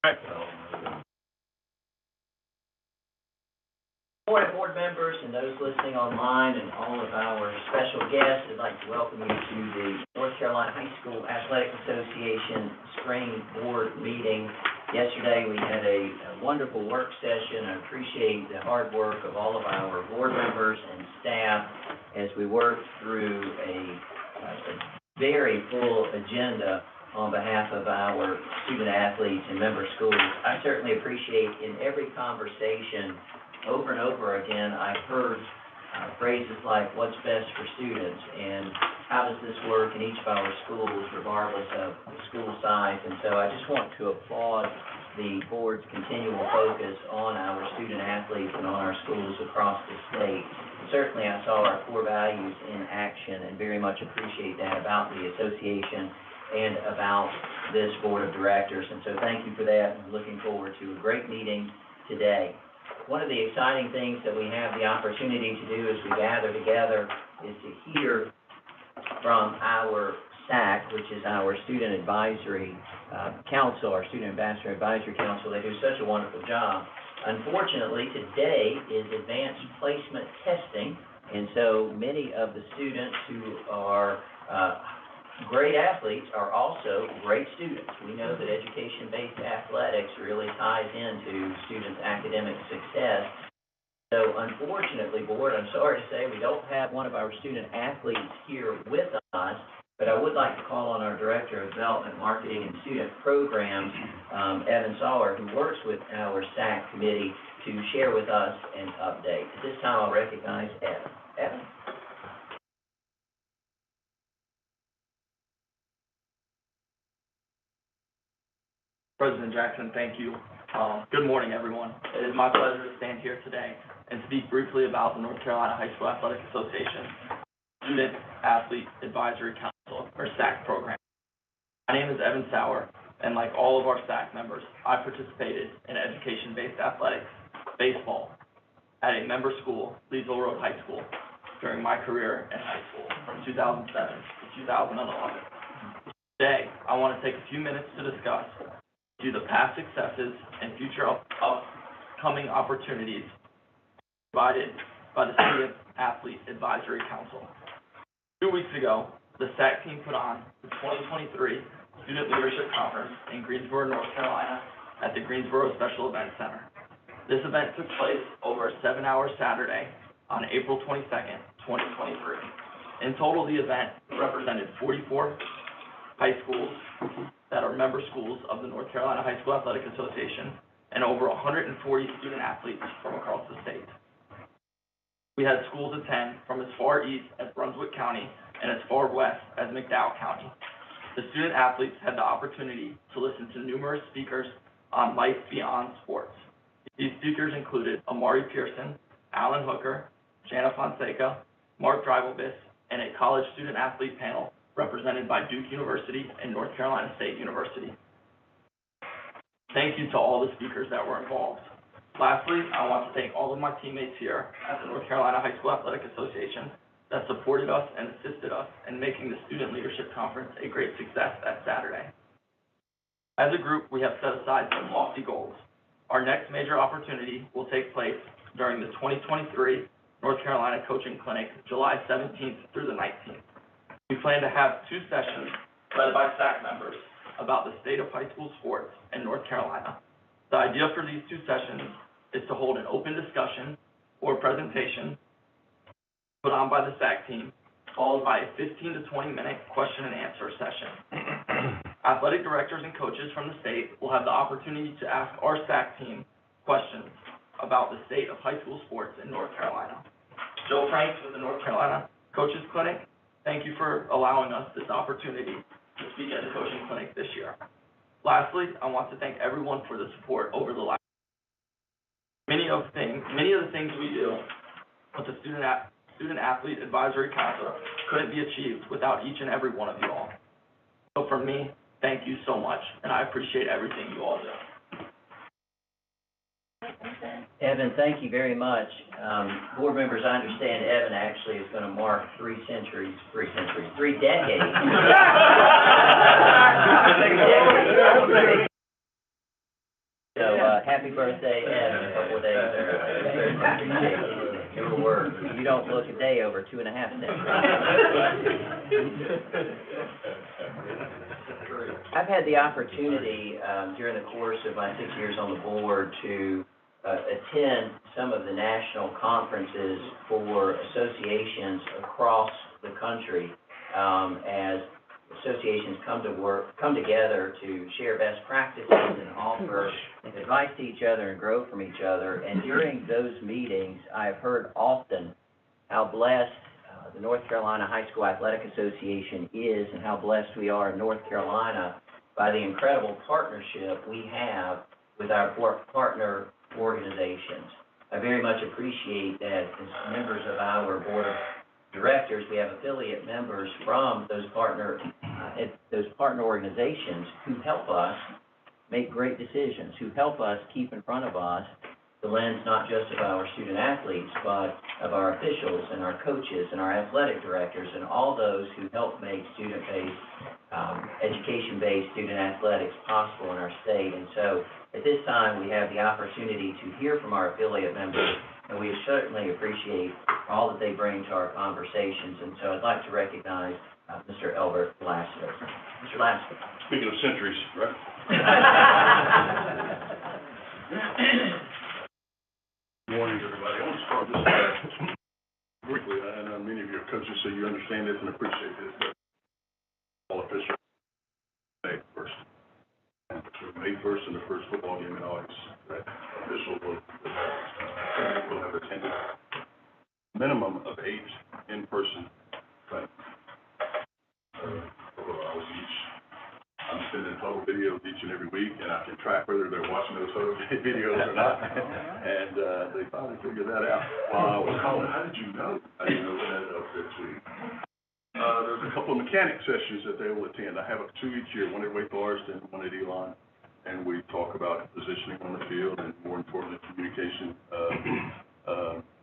Right. Board members and those listening online and all of our special guests, I'd like to welcome you to the North Carolina High School Athletic Association Spring Board Meeting. Yesterday we had a wonderful work session. I appreciate the hard work of all of our board members and staff as we worked through a very full agenda on behalf of our student athletes and member schools. I certainly appreciate in every conversation over and over again, I've heard phrases like what's best for students and how does this work in each of our schools regardless of the school size. And so I just want to applaud the board's continual focus on our student athletes and on our schools across the state. Certainly I saw our core values in action and very much appreciate that about the association and about this board of directors. And so thank you for that. I'm looking forward to a great meeting today. One of the exciting things that we have the opportunity to do as we gather together is to hear from our SAC, which is our Student Advisory Council, our Student Ambassador Advisory Council. They do such a wonderful job. Unfortunately, today is advanced placement testing, and so many of the students who are great athletes are also great students. We know that education-based athletics really ties into students' academic success. So unfortunately, board, I'm sorry to say we don't have one of our student athletes here with us, but I would like to call on our Director of Development, Marketing, and Student Programs, Evan Sauer, who works with our SAC committee, to share with us an update. At this time, I'll recognize Evan. Evan? President Jackson, thank you. Good morning, everyone. It is my pleasure to stand here today and speak briefly about the North Carolina High School Athletic Association Student Athlete Advisory Council, or SAC program. My name is Evan Sauer, and like all of our SAC members, I participated in education-based athletics, baseball, at a member school, Leesville Road High School, during my career in high school from 2007 to 2011. Today, I want to take a few minutes to discuss the past successes and future upcoming opportunities provided by the Student Athlete Advisory Council. 2 weeks ago, the SAC team put on the 2023 Student Leadership Conference in Greensboro, North Carolina at the Greensboro Special Events Center. This event took place over a 7-hour Saturday on April 22nd, 2023. In total, the event represented 44 high schools that are member schools of the North Carolina High School Athletic Association and over 140 student athletes from across the state. We had schools attend from as far east as Brunswick County and as far west as McDowell County. The student athletes had the opportunity to listen to numerous speakers on life beyond sports. These speakers included Amari Pearson, Alan Hooker, Jana Fonseca, Mark Drivelbis, and a college student athlete panel represented by Duke University and North Carolina State University. Thank you to all the speakers that were involved. Lastly, I want to thank all of my teammates here at the North Carolina High School Athletic Association that supported us and assisted us in making the Student Leadership Conference a great success that Saturday. As a group, we have set aside some lofty goals. Our next major opportunity will take place during the 2023 North Carolina Coaching Clinic, July 17th through the 19th. We plan to have 2 sessions led by SAC members about the state of high school sports in North Carolina. The idea for these 2 sessions is to hold an open discussion or presentation put on by the SAC team, followed by a 15 to 20 minute question and answer session. Athletic directors and coaches from the state will have the opportunity to ask our SAC team questions about the state of high school sports in North Carolina. Joe Franks with the North Carolina Coaches Clinic, thank you for allowing us this opportunity to speak at the coaching clinic this year. Lastly, I want to thank everyone for the support over the last many of the things we do with the Student Athlete Advisory Council couldn't be achieved without each and every one of you all. So from me, thank you so much, and I appreciate everything you all do. Evan, thank you very much. Board members, I understand Evan actually is going to mark 3 decades. happy birthday, Ed, a couple of days early. Very much appreciate your work. You don't look a day over 2.5 cents. I've had the opportunity, during the course of my 6 years on the board to attend some of the national conferences for associations across the country, as associations come together to share best practices and offer advice to each other and grow from each other. And during those meetings, I've heard often how blessed the North Carolina High School Athletic Association is, and how blessed we are in North Carolina by the incredible partnership we have with our partner organizations. I very much appreciate that as members of our board of directors, we have affiliate members from those partner organizations who help us make great decisions, who help us keep in front of us the lens not just of our student athletes, but of our officials and our coaches and our athletic directors and all those who help make student-based, education-based student athletics possible in our state. And so at this time, we have the opportunity to hear from our affiliate members, and we certainly appreciate all that they bring to our conversations. And so I'd like to recognize Mr. Albert Lassiter. Mr. Lassiter. Speaking of centuries, right? Good morning, everybody. I want to start this quickly. I know many of you are coaches, so you understand this and appreciate this, but all officials, May 1st. And between May 1st and the first football game in August, that official will have attended a minimum of 8 in-person trainings. 4 hours each. I'm sending photo videos each and every week, and I can track whether they're watching those photo videos or not. And they finally figured that out while I was calling. How did you know? I didn't know that up there too. There's a couple of mechanic sessions that they will attend. I have 2 each year, one at Wake Forest and one at Elon. And we talk about positioning on the field and, more importantly, communication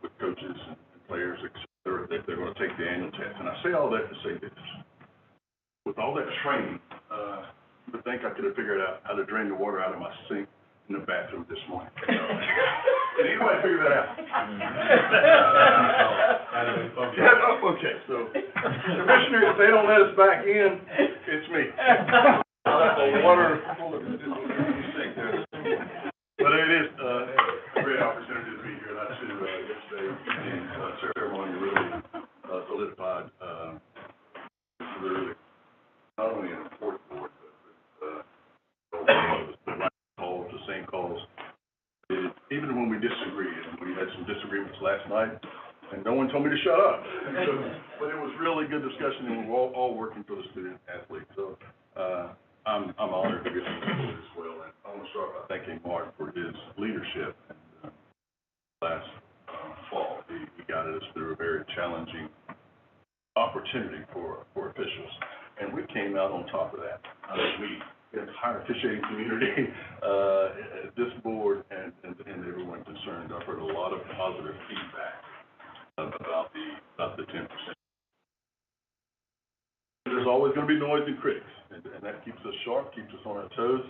with coaches and players, et cetera, that they're going to take the annual test. And I say all that to say this. With all that training, you would think I could have figured out how to drain the water out of my sink in the bathroom this morning. Did anybody figure that out? Okay, so Commissioner, if they don't let us back in, it's me. Water. But it is a great opportunity to be here, and I too, yesterday's ceremony really solidified really not only an important board, but the right calls, the same calls. Even when we disagreed, and we had some disagreements last night, and no one told me to shut up. So, but it was really good discussion, and we're all working for the student athlete. So I'm honored to be on the board as well. And I want to start by thanking Mark for his leadership. And, last fall, he guided us through a very challenging opportunity for officials. And we came out on top of that. We, the entire officiating community, this board, and everyone concerned, I've heard a lot of positive feedback about the 10%. There's always going to be noise and critics, and that keeps us sharp, keeps us on our toes.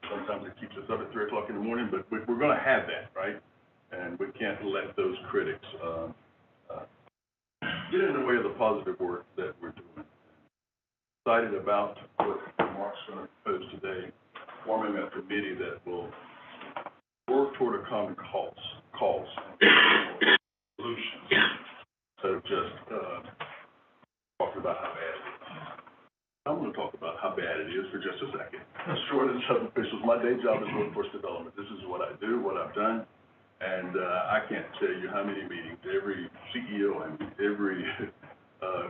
Sometimes it keeps us up at 3 o'clock in the morning, but we're going to have that, right? And we can't let those critics get in the way of the positive work that we're doing. Excited about what Mark's going to propose today, forming a committee that will work toward a common cause and solutions, instead of just talking about how bad it is. I'm going to talk about how bad it is for just a second. Short and sub officials, my day job is workforce development. This is what I do, what I've done, and I can't tell you how many meetings, every CEO I meet, every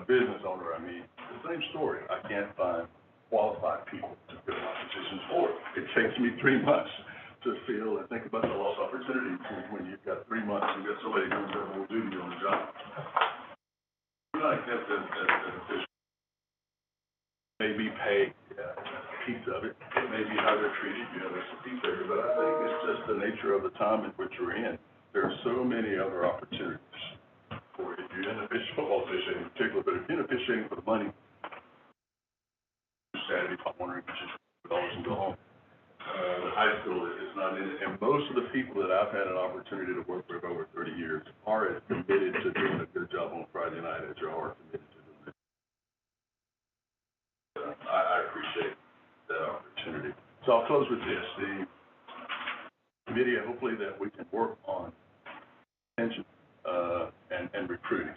business owner I meet, the same story. I can't find qualified people to fill my positions for. It takes me 3 months to feel and think about the lost opportunity when you've got 3 months and you've got somebody doing double duty on the job. I accept that official may be paid, a piece of it. It may be how they're treated, that's a piece of it. But I think it's just the nature of the time in which we're in. There are so many other opportunities. Or if you're in football officiating in particular, but if you're in officiating for the money, Saturday, I'm wondering if you should $100 and go home. the high school is not in it. And most of the people that I've had an opportunity to work with over 30 years are as committed to doing a good job on Friday night as you are committed to doing it. I appreciate that opportunity. So I'll close with this. The committee, hopefully that we can work on retention, and recruiting.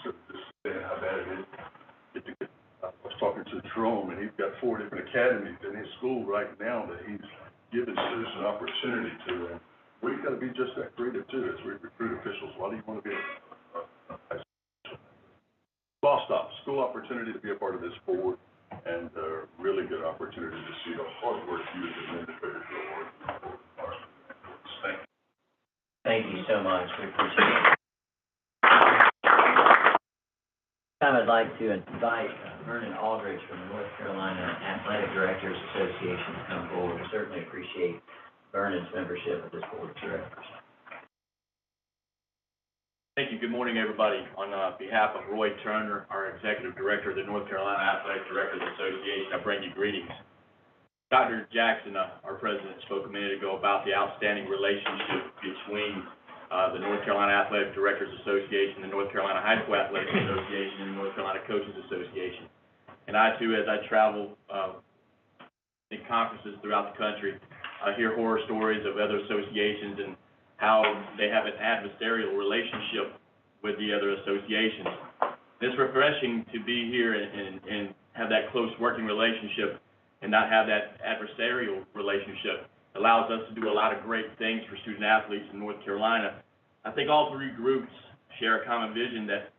So just saying how bad it is. I was talking to Jerome, and he's got 4 different academies in his school right now that he's giving students an opportunity to. And we've got to be just that creative too as we recruit officials. Why do you want to be a Ball Stop, school opportunity to be a part of this board, and a really good opportunity to see the hard work you as administrators do. Thank you. Thank you so much. We appreciate it. I'd like to invite Vernon Aldridge from the North Carolina Athletic Directors Association to come forward. We certainly appreciate Vernon's membership of this board of directors. Thank you. Good morning, everybody. On behalf of Roy Turner, our Executive Director of the North Carolina Athletic Directors Association, I bring you greetings. Dr. Jackson, our president, spoke a minute ago about the outstanding relationship between the North Carolina Athletic Directors Association, the North Carolina High School Athletic Association, and the North Carolina Coaches Association. And I, too, as I travel in conferences throughout the country, I hear horror stories of other associations and how they have an adversarial relationship with the other associations. It's refreshing to be here and have that close working relationship and not have that adversarial relationship. It allows us to do a lot of great things for student athletes in North Carolina. I think all 3 groups share a common vision that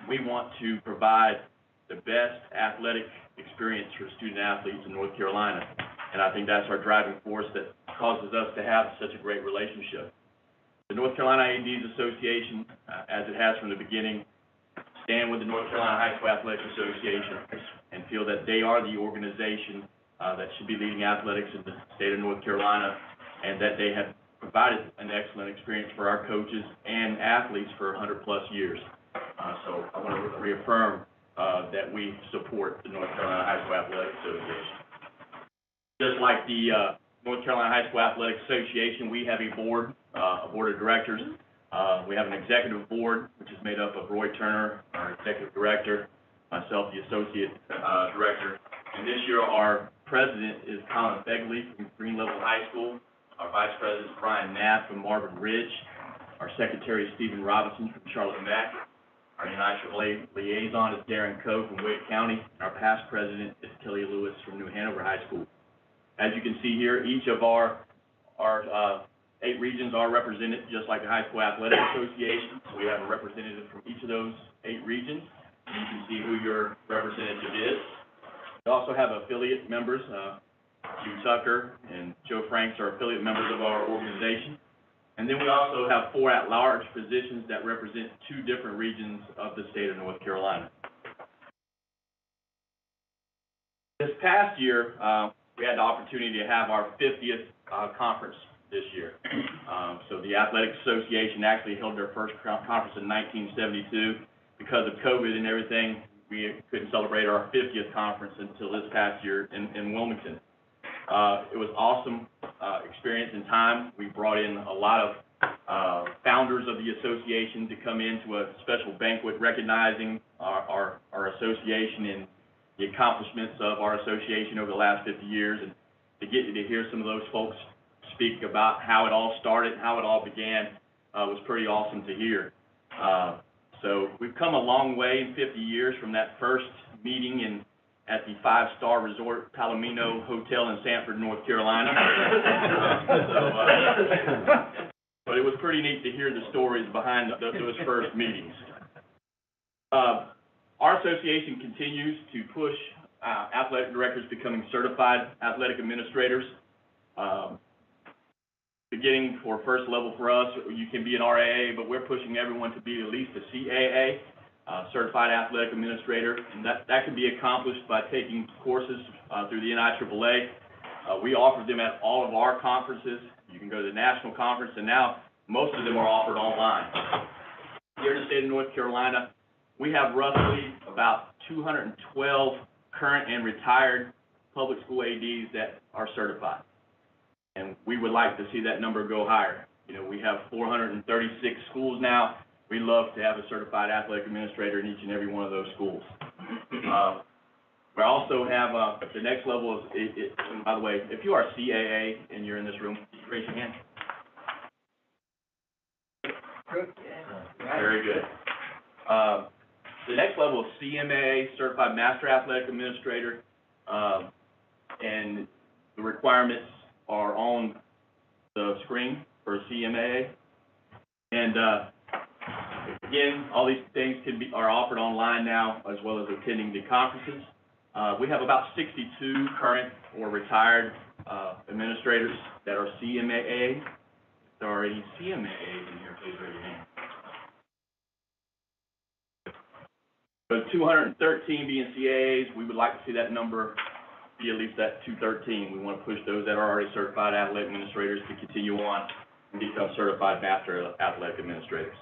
we want to provide the best athletic experience for student athletes in North Carolina. And I think that's our driving force that causes us to have such a great relationship. The North Carolina ADs Association, as it has from the beginning, stand with the North Carolina High School Athletic Association and feel that they are the organization that should be leading athletics in the state of North Carolina, and that they have provided an excellent experience for our coaches and athletes for 100+ years. So I want to reaffirm that we support the North Carolina High School Athletic Association. Just like the North Carolina High School Athletic Association, we have a board of directors. We have an executive board, which is made up of Roy Turner, our executive director, myself, the associate director. And this year, our president is Colin Begley from Green Level High School. Our vice president is Brian Knapp from Marvin Ridge. Our secretary is Stephen Robinson from Charlotte Mack. Our NCHSAA liaison is Darren Coe from Wake County. And our past president is Kelly Lewis from New Hanover High School. As you can see here, each of our 8 regions are represented, just like the High School Athletic Association. So we have a representative from each of those 8 regions. And you can see who your representative is. We also have affiliate members. Hugh Tucker and Joe Franks are affiliate members of our organization. And then we also have 4 at-large positions that represent 2 different regions of the state of North Carolina. This past year, we had the opportunity to have our 50th conference this year. So the Athletic Association actually held their first conference in 1972. Because of COVID and everything, we couldn't celebrate our 50th conference until this past year in Wilmington. It was awesome experience and time. We brought in a lot of founders of the association to come into a special banquet recognizing our association and the accomplishments of our association over the last 50 years, and to get to hear some of those folks speak about how it all started, how it all began, was pretty awesome to hear. So we've come a long way in 50 years from that first meeting at the 5-star resort Palomino Hotel in Sanford, North Carolina. But it was pretty neat to hear the stories behind those first meetings. Our association continues to push athletic directors becoming certified athletic administrators. Beginning for first level for us, you can be an RAA, but we're pushing everyone to be at least a CAA, Certified Athletic Administrator, and that can be accomplished by taking courses through the NCHSAA. We offer them at all of our conferences. You can go to the national conference, and now most of them are offered online. Here in the state of North Carolina, we have roughly about 212 current and retired public school ADs that are certified. and we would like to see that number go higher. You know, we have 436 schools now. We love to have a certified athletic administrator in each and every one of those schools. We also have, the next level is, and by the way, if you are CAA and you're in this room, raise your hand. Good. Very good. The next level is CMAA, Certified Master Athletic Administrator, and the requirements are on the screen for CMAA. And again, all these things are offered online now, as well as attending the conferences. We have about 62 current or retired administrators that are CMAA. If there are any CMAAs in here, please raise your hand. So 213 being CAAs, we would like to see that number be at least that 213. We want to push those that are already certified athletic administrators to continue on and become certified master athletic administrators.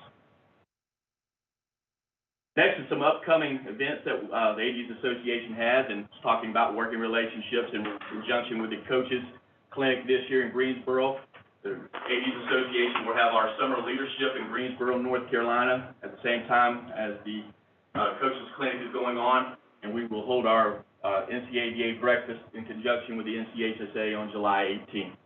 Next is some upcoming events that the ADs Association has, and it's talking about working relationships in conjunction with the coaches clinic this year in Greensboro. The ADs Association will have our summer leadership in Greensboro, North Carolina, at the same time as the coaches clinic is going on, and we will hold our NCAA breakfast in conjunction with the NCHSAA on July 18th.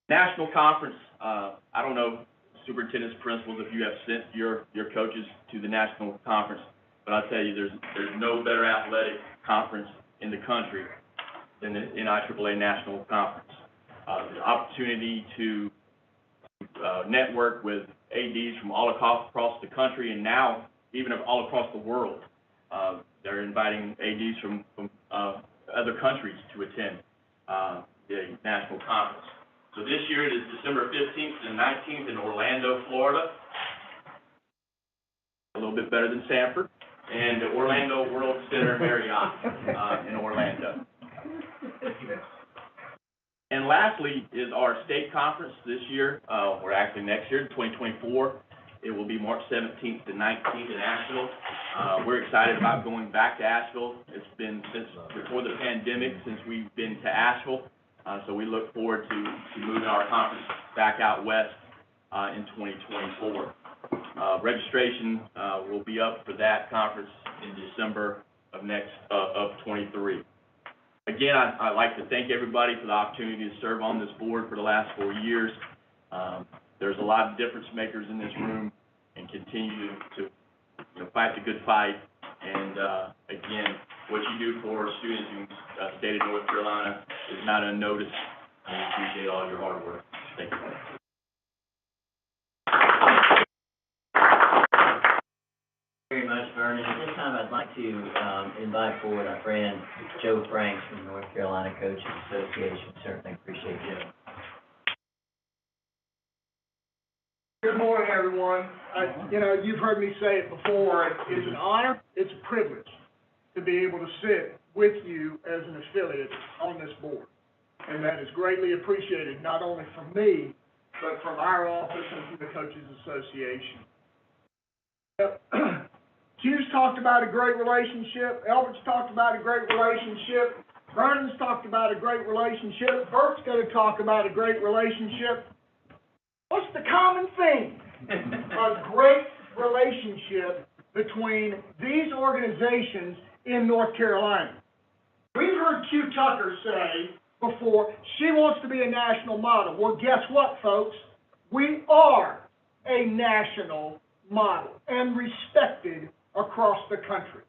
National conference, I don't know, superintendents, principals, if you have sent your coaches to the national conference, but I'll tell you, there's no better athletic conference in the country than the NCHSAA National Conference. The opportunity to network with ADs from all across the country, and now even all across the world. They're inviting ADs from other countries to attend the national conference. So this year it is December 15th and 19th in Orlando, Florida. A little bit better than Sanford. And the Orlando World Center Marriott in Orlando. And lastly is our state conference this year, or actually next year, 2024. It will be March 17th to 19th in Asheville. We're excited about going back to Asheville. It's been since before the pandemic since we've been to Asheville. So we look forward to moving our conference back out west in 2024. Registration will be up for that conference in December of 23. Again, I'd like to thank everybody for the opportunity to serve on this board for the last 4 years. There's a lot of difference makers in this room, and continue to fight the good fight. And again, what you do for students in the state of North Carolina is not unnoticed, and we appreciate all your hard work. Thank you. Very much, Vernon. At this time, I'd like to invite forward our friend Joe Franks from the North Carolina Coaches Association. Certainly appreciate you. Good morning, everyone. You've heard me say it before. It's an honor, it's a privilege to be able to sit with you as an affiliate on this board. And that is greatly appreciated, not only from me, but from our office and from the Coaches Association. Hugh's talked about a great relationship. Elbert's talked about a great relationship. Vernon's talked about a great relationship. Bert's going to talk about a great relationship. What's the common theme? A great relationship between these organizations in North Carolina. We've heard Q Tucker say before, she wants to be a national model. Well, guess what, folks? We are a national model and respected across the country.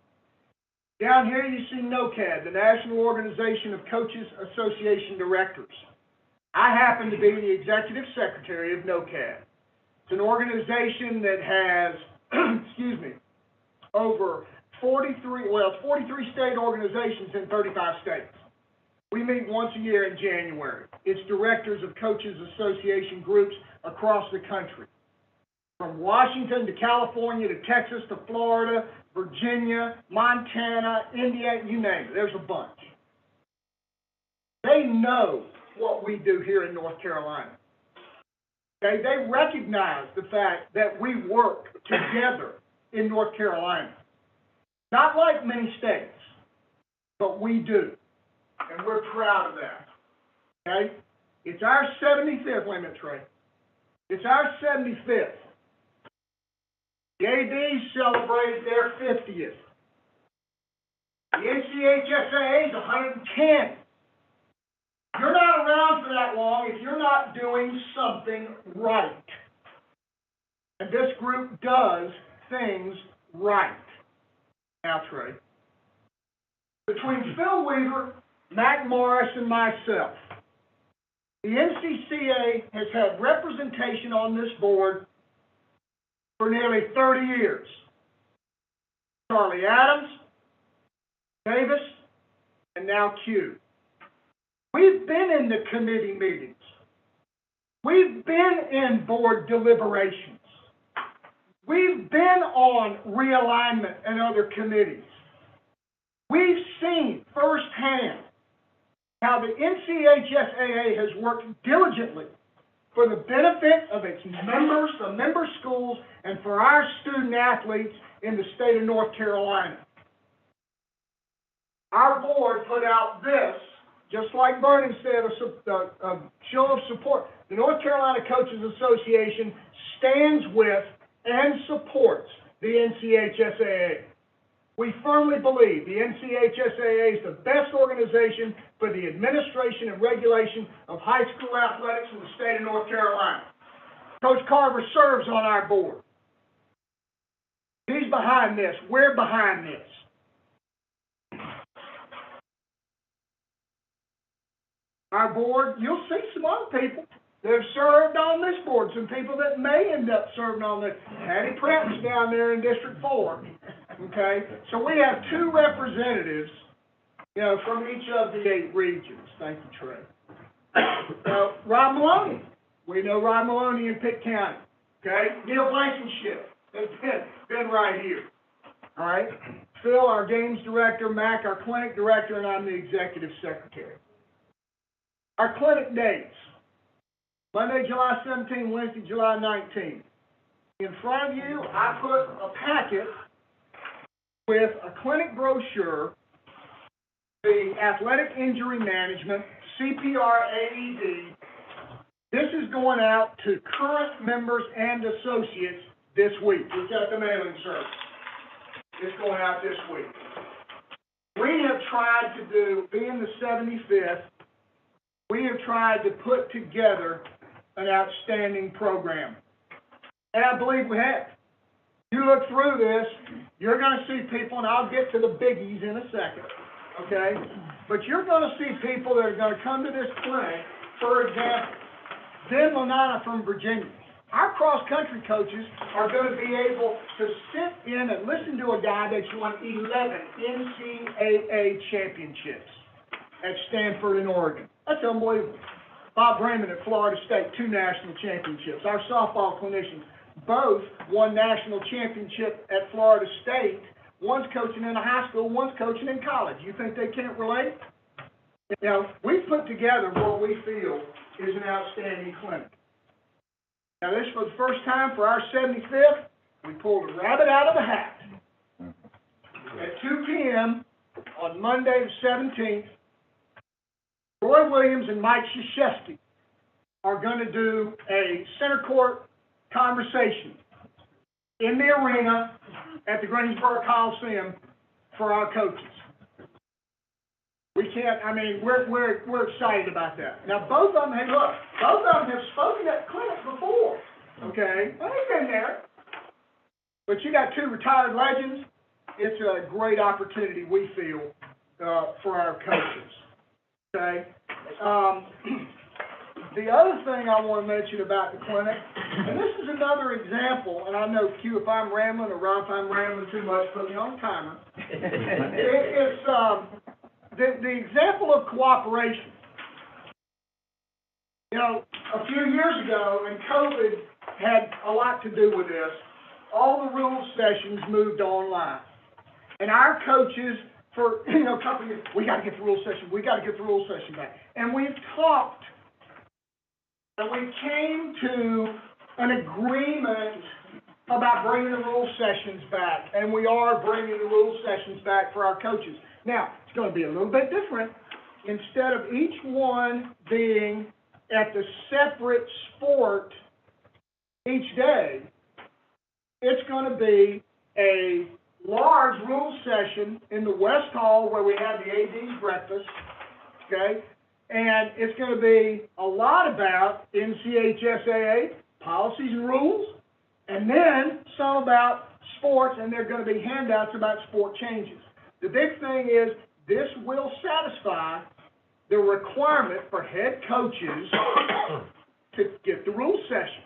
Down here you see NOCAD, the National Organization of Coaches Association Directors. I happen to be the executive secretary of NOCAD. It's an organization that has, over 43 state organizations in 35 states. We meet once a year in January. It's directors of Coaches Association groups across the country. From Washington to California to Texas to Florida, Virginia, Montana, Indiana, you name it, there's a bunch. They know what we do here in North Carolina. Okay? They recognize the fact that we work together in North Carolina. Not like many states, but we do. And we're proud of that. okay? It's our 75th, wait a minute, Trey. It's our 75th. The ADs celebrated their 50th. The NCHSAA is 110. You're not around for that long if you're not doing something right. And this group does things right. Now, Trey, between Phil Weaver, Mac Morris, and myself, the NCCA has had representation on this board for nearly 30 years. Charlie Adams, Davis, and now Q. We've been in the committee meetings. We've been in board deliberations. We've been on realignment and other committees. We've seen firsthand how the NCHSAA has worked diligently for the benefit of its members, the member schools, and for our student athletes in the state of North Carolina. Our board put out this, just like Vernon said, a show of support. The North Carolina Coaches Association stands with and supports the NCHSAA. We firmly believe the NCHSAA is the best organization for the administration and regulation of high school athletics in the state of North Carolina. Coach Carver serves on our board. He's behind this. We're behind this. Our board, you'll see some other people that have served on this board, some people that may end up serving on this. Patty Pratt's down there in District 4. Okay, so we have 2 representatives, from each of the 8 regions. Thank you, Trey. Rob Maloney. We know Rob Maloney in Pitt County. Okay, Neil Blankenship has been right here. All right, Phil, our games director, Mac, our clinic director, and I'm the executive secretary. Our clinic dates: Monday, July 17, Wednesday, July 19. In front of you, I put a packet with a clinic brochure, the athletic injury management, CPR AED. This is going out to current members and associates this week. We've got the mailing service. It's going out this week. We have tried to do, being the 75th, we have tried to put together an outstanding program. And I believe we have. You look through this, you're going to see people, and I'll get to the biggies in a second, okay? But you're going to see people that are going to come to this clinic. For example, Ben Lanana from Virginia. Our cross-country coaches are going to be able to sit in and listen to a guy that's won 11 NCAA championships at Stanford and Oregon. That's unbelievable. Bob Raymond at Florida State, 2 national championships. Our softball clinicians both won national championship at Florida State. One's coaching in a high school, one's coaching in college. You think they can't relate? We've put together what we feel is an outstanding clinic. Now, this was the first time for our 75th. We pulled a rabbit out of the hat. At 2 p.m. on Monday the 17th, Roy Williams and Mike Krzyzewski are going to do a center court conversation in the arena at the Greensboro Coliseum for our coaches. We're excited about that. Now, both of them have spoken at clinics before, okay? Well, they've been there. But you got 2 retired legends. It's a great opportunity, we feel, for our coaches, okay? The other thing I want to mention about the clinic, and this is another example, and I know, Q, if I'm rambling, or Rob, if I'm rambling too much, put me on timer. It's the example of cooperation. A few years ago, and COVID had a lot to do with this, all the rules sessions moved online. And our coaches, for a couple of years, we got to get the rules session back. And we've talked, and we came to an agreement about bringing the rule sessions back, and we are bringing the rule sessions back for our coaches. Now, it's going to be a little bit different instead of each one being at the separate sport each day, it's going to be a large rules session in the West Hall where we have the AD's breakfast, okay? And it's going to be a lot about NCHSAA policies and rules, and then some about sports, and there are going to be handouts about sport changes. The big thing is this will satisfy the requirement for head coaches to get the rules session.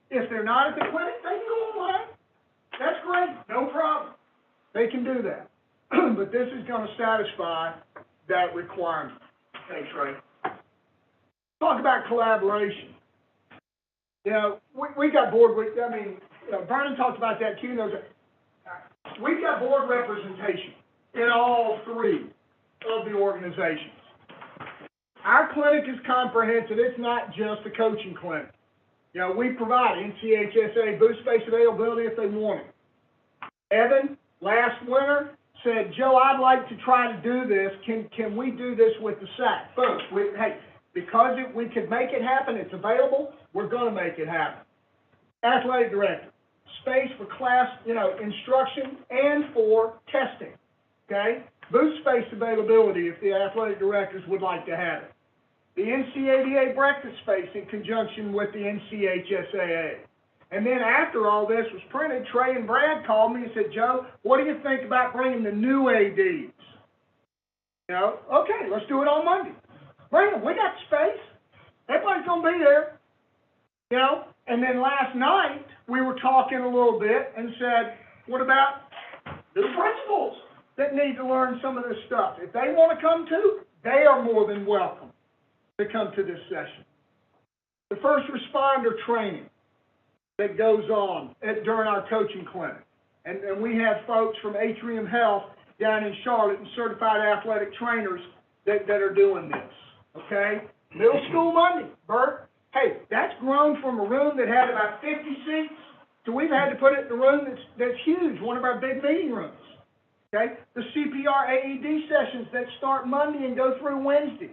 If they're not at the clinic, they can go online. That's great, no problem. They can do that. But this is going to satisfy that requirement. Thanks, Ray. Talk about collaboration. You know, we got board with, Vernon talked about that too. We've got board representation in all three of the organizations. Our clinic is comprehensive. It's not just a coaching clinic. You know, we provide NCHSAA booth space availability if they want it. Evan, last winter, said, Joe, I'd like to try to do this. Can we do this with the SAC? Folks, because we could make it happen, it's available, we're going to make it happen. Athletic director, space for class, instruction and for testing, okay? Booth space availability if the athletic directors would like to have it. The NCAA breakfast space in conjunction with the NCHSAA. And then after all this was printed, Trey and Brad called me and said, Joe, what do you think about bringing the new ADs? Okay, let's do it on Monday. Bring them. We got space. Everybody's going to be there. And then last night, we were talking a little bit and said, what about the principals that need to learn some of this stuff? If they want to come too, they are more than welcome to come to this session. The first responder training that goes on during our coaching clinic. And we have folks from Atrium Health down in Charlotte and certified athletic trainers that are doing this, okay? Middle school Monday, Bert. Hey, that's grown from a room that had about 50 seats to we've had to put it in a room that's huge, one of our big meeting rooms, okay? The CPR AED sessions that start Monday and go through Wednesday.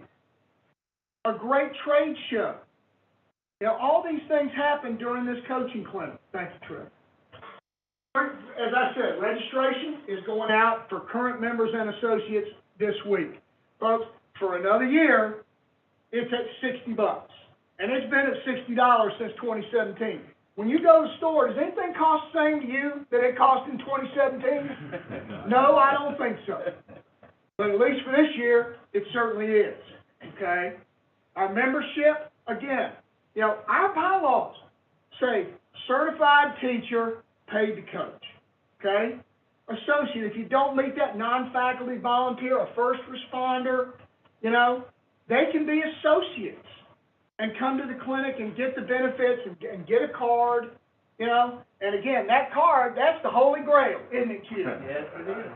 A great trade show. All these things happen during this coaching clinic. Thank you, Trey. As I said, registration is going out for current members and associates this week. Folks, for another year, it's at $60. And it's been at $60 since 2017. When you go to the store, does anything cost the same to you that it cost in 2017? No, I don't think so. But at least for this year, it certainly is. Okay? Our membership, again, our bylaws say certified teacher, paid to coach, okay? Associate, if you don't meet that non-faculty volunteer or first responder, they can be associates and come to the clinic and get the benefits and get a card, And again, that card, that's the holy grail, isn't it, kid? Yes, it is.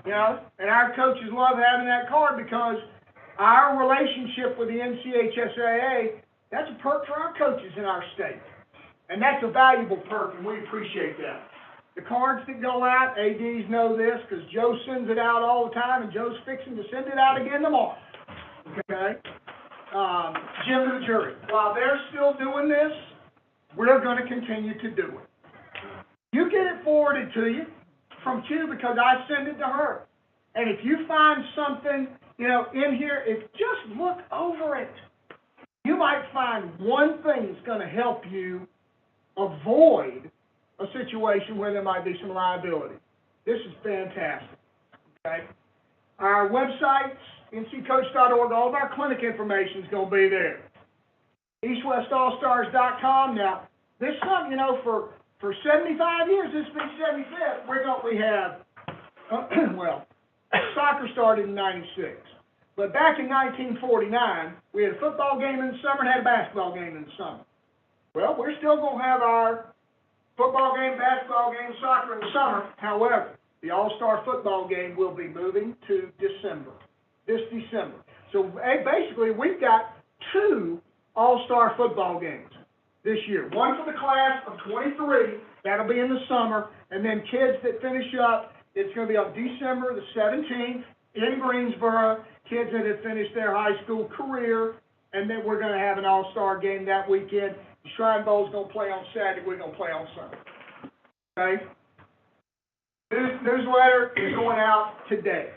And our coaches love having that card because our relationship with the NCHSAA, that's a perk for our coaches in our state. And that's a valuable perk, and we appreciate that. The cards that go out, ADs know this because Joe sends it out all the time, and Joe's fixing to send it out again tomorrow. Okay? Jim to the jury. While they're still doing this, we're going to continue to do it. You get it forwarded to you from Q because I send it to her. And if you find something, in here, just look over it. You might find one thing that's going to help you avoid a situation where there might be some liability. This is fantastic, okay? Our websites, nccoach.org, all of our clinic information is going to be there. EastWestAllStars.com. Now, this summer, for 75 years, this will be 75th, we have, soccer started in 96. But back in 1949, we had a football game in the summer and had a basketball game in the summer. Well, we're still going to have our football game, basketball game, soccer in the summer. However, the All-Star football game will be moving to December, this December. So basically, we've got 2 All-Star football games this year. One for the class of 23, that'll be in the summer, and then kids that finish up, it's going to be on December the 17th in Greensboro, kids that have finished their high school career, and then we're gonna have an all-star game that weekend. The Shrine Bowl's gonna play on Saturday, we're gonna play on Sunday. Okay? Newsletter is going out today.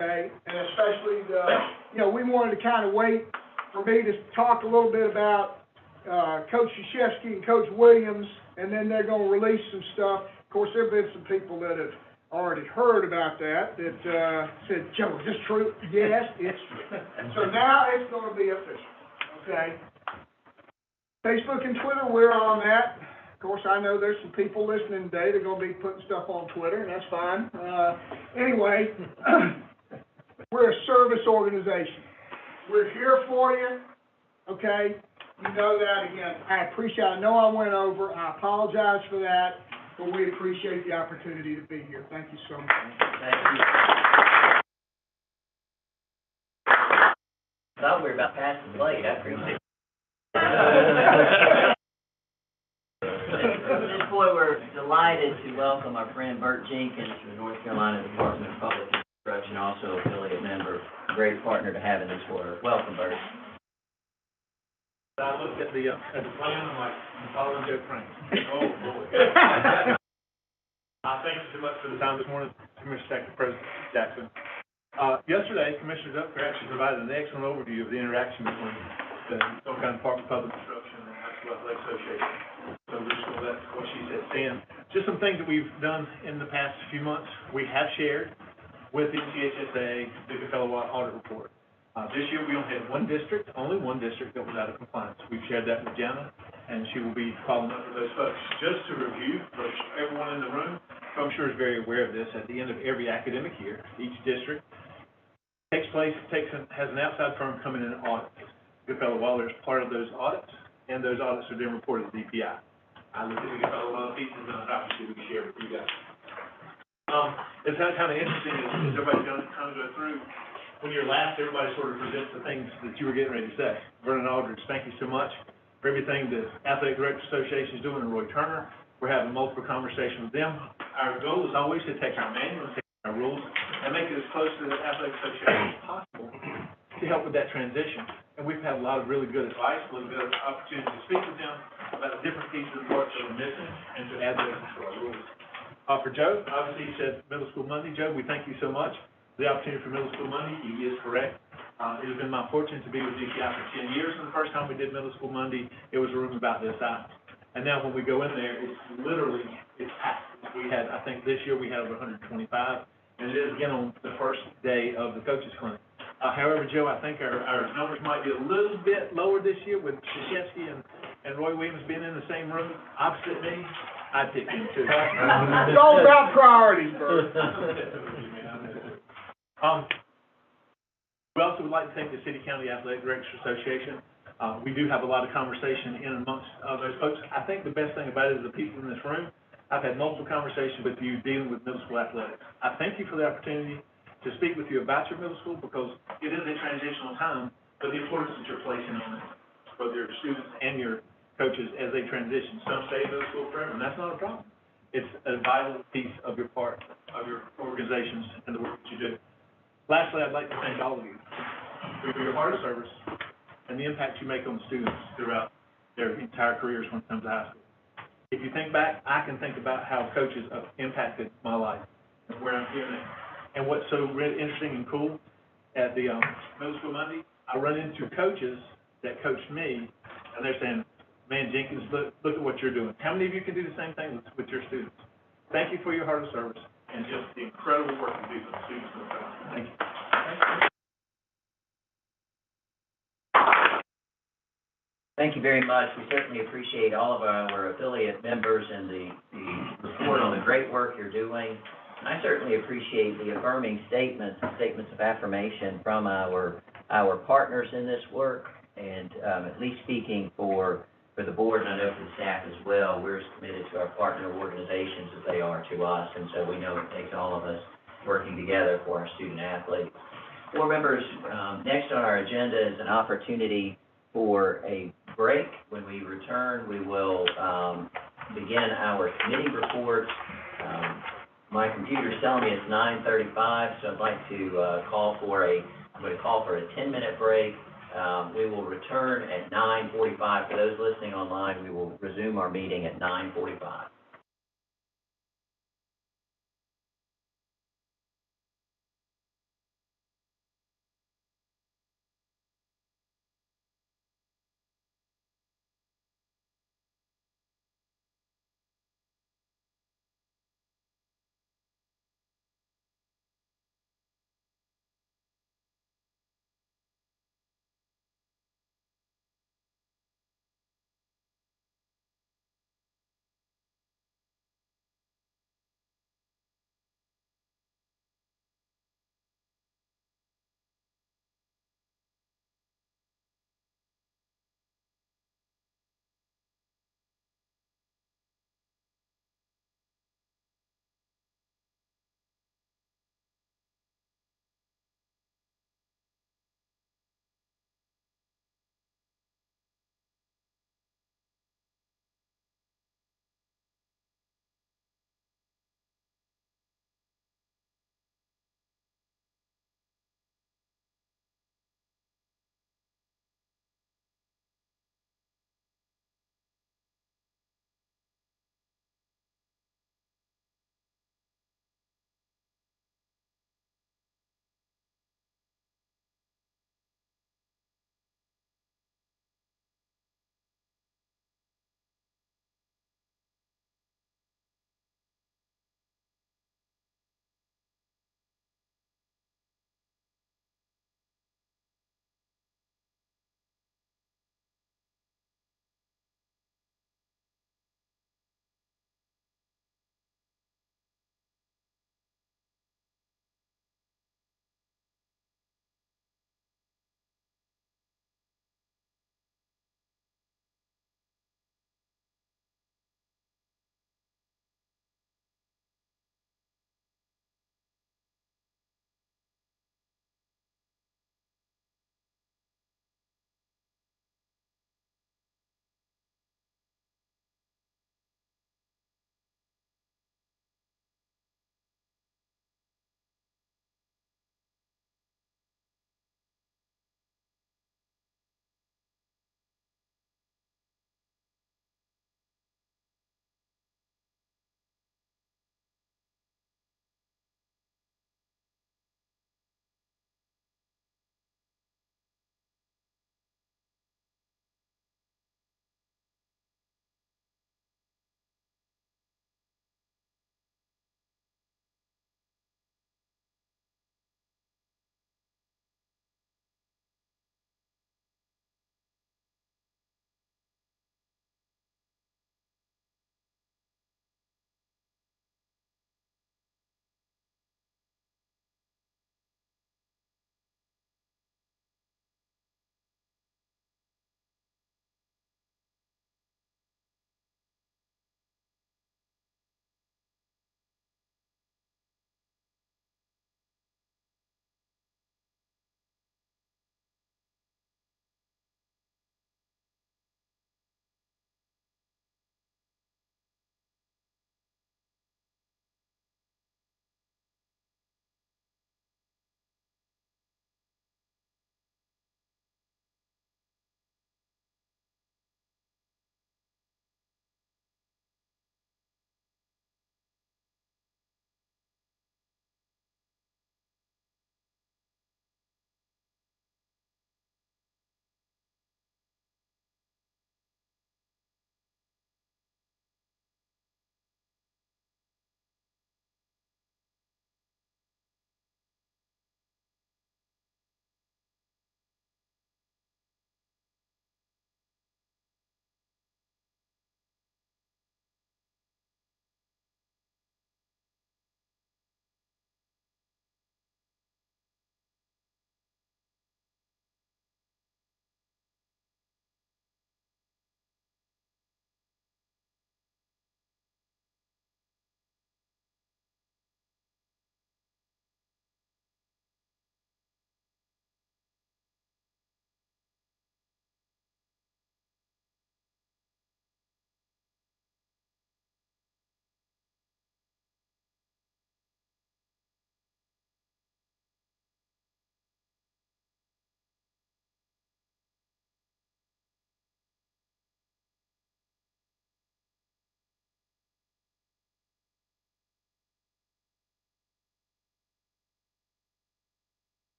Okay? And especially we wanted to kind of wait for me to talk a little bit about Coach Krzyzewski and Coach Williams, and then they're gonna release some stuff. Of course, there have been some people that have already heard about that said, Joe, is this true? Yes, it's true. So now it's gonna be official, okay? Facebook and Twitter, we're on that. Of course, I know there's some people listening today, they're gonna be putting stuff on Twitter, and that's fine. Anyway, we're a service organization. We're here for you, okay? You know that, again, I appreciate, I know I went over, I apologize for that, but we appreciate the opportunity to be here. Thank you so much. Thank you. Thought we were about passing late, I appreciate it. At this point, we're delighted to welcome our friend Bert Jenkins from the North Carolina Department of Public Instruction, also affiliate member, great partner to have in this work. Welcome, Bert. I looked at the plan, I'm like, I'm following Joe Frank. Oh, boy. Thank you so much for the time this morning, Commissioner Secretary President Jackson. Yesterday, Commissioner Zucker actually provided an excellent overview of the interaction between the North Carolina Department of Public Instruction and the High School Athletic Association. So we're just going to let what she said stand. Just some things that we've done in the past few months. We have shared with the NCHSAA the fellow audit report. This year, we only had only one district that was out of compliance. We've shared that with Jana, and she will be following up with those folks. Just to review, for everyone in the room, who I'm sure is very aware of this, at the end of every academic year, each district has an outside firm come in and audit. Goodfellow Waller is part of those audits, and those audits are then reported to DPI. I looked at the Goodfellow Waller pieces, and I obviously we can share with you guys. It's kind of interesting as everybody's going to kind of go through. When you're last, everybody sort of presents the things that you were getting ready to say. Vernon Aldridge, thank you so much for everything the Athletic Directors Association is doing, and Roy Turner. We're having multiple conversations with them. Our goal is always to take our manual, take our rules, and make it as close to the Athletic Association as possible to help with that transition. And we've had a lot of really good advice, a little bit of opportunity to speak with them about the different pieces of the parts that are missing and to add those to our rules. For Joe, obviously you said Middle School Monday. Joe, we thank you so much. The opportunity for Middle School Monday, he is correct. It has been my fortune to be with DPI for 10 years, and the first time we did Middle School Monday, it was a room about this size. And now when we go in there, it's packed. We had, I think this year we had over 125, and it is again on the first day of the coaches clinic. However, Joe, I think our numbers might be a little bit lower this year with Krzyzewski and Roy Williams being in the same room opposite me. I'd pick him too. It's all about priorities, Bert. We also would like to thank the City County Athletic Directors Association. We do have a lot of conversation in amongst those folks. I think the best thing about it is the people in this room. I've had multiple conversations with you dealing with middle school athletics. I thank you for the opportunity to speak with you about your middle school because it is a transitional time, but the importance that you're placing on it, both your students and your coaches as they transition. Some stay in middle school forever, and that's not a problem. It's a vital piece of your part of your organizations and the work that you do. Lastly, I'd like to thank all of you for your hard service and the impact you make on the students throughout their entire careers when it comes to high school. If you think back, I can think about how coaches have impacted my life and where I'm here now. And what's so really interesting and cool at the Middle School Monday, I run into coaches that coached me, and they're saying, man, Jenkins, look at what you're doing. How many of you can do the same thing with your students? Thank you for your hard service and just the incredible work you do for the students. Thank you. Thank you very much. We certainly appreciate all of our affiliate members and the report on the great work you're doing. I certainly appreciate the affirming statements of affirmation from our partners in this work, and at least speaking for the board, and I know for the staff as well, we're as committed to our partner organizations as they are to us, and so we know it takes all of us working together for our student athletes. Board members, next on our agenda is an opportunity for a break. When we return, we will begin our committee reports. My computer's telling me it's 9:35, so I'd like to, I'm gonna call for a 10-minute break. We will return at 9:45. For those listening online, we will resume our meeting at 9:45.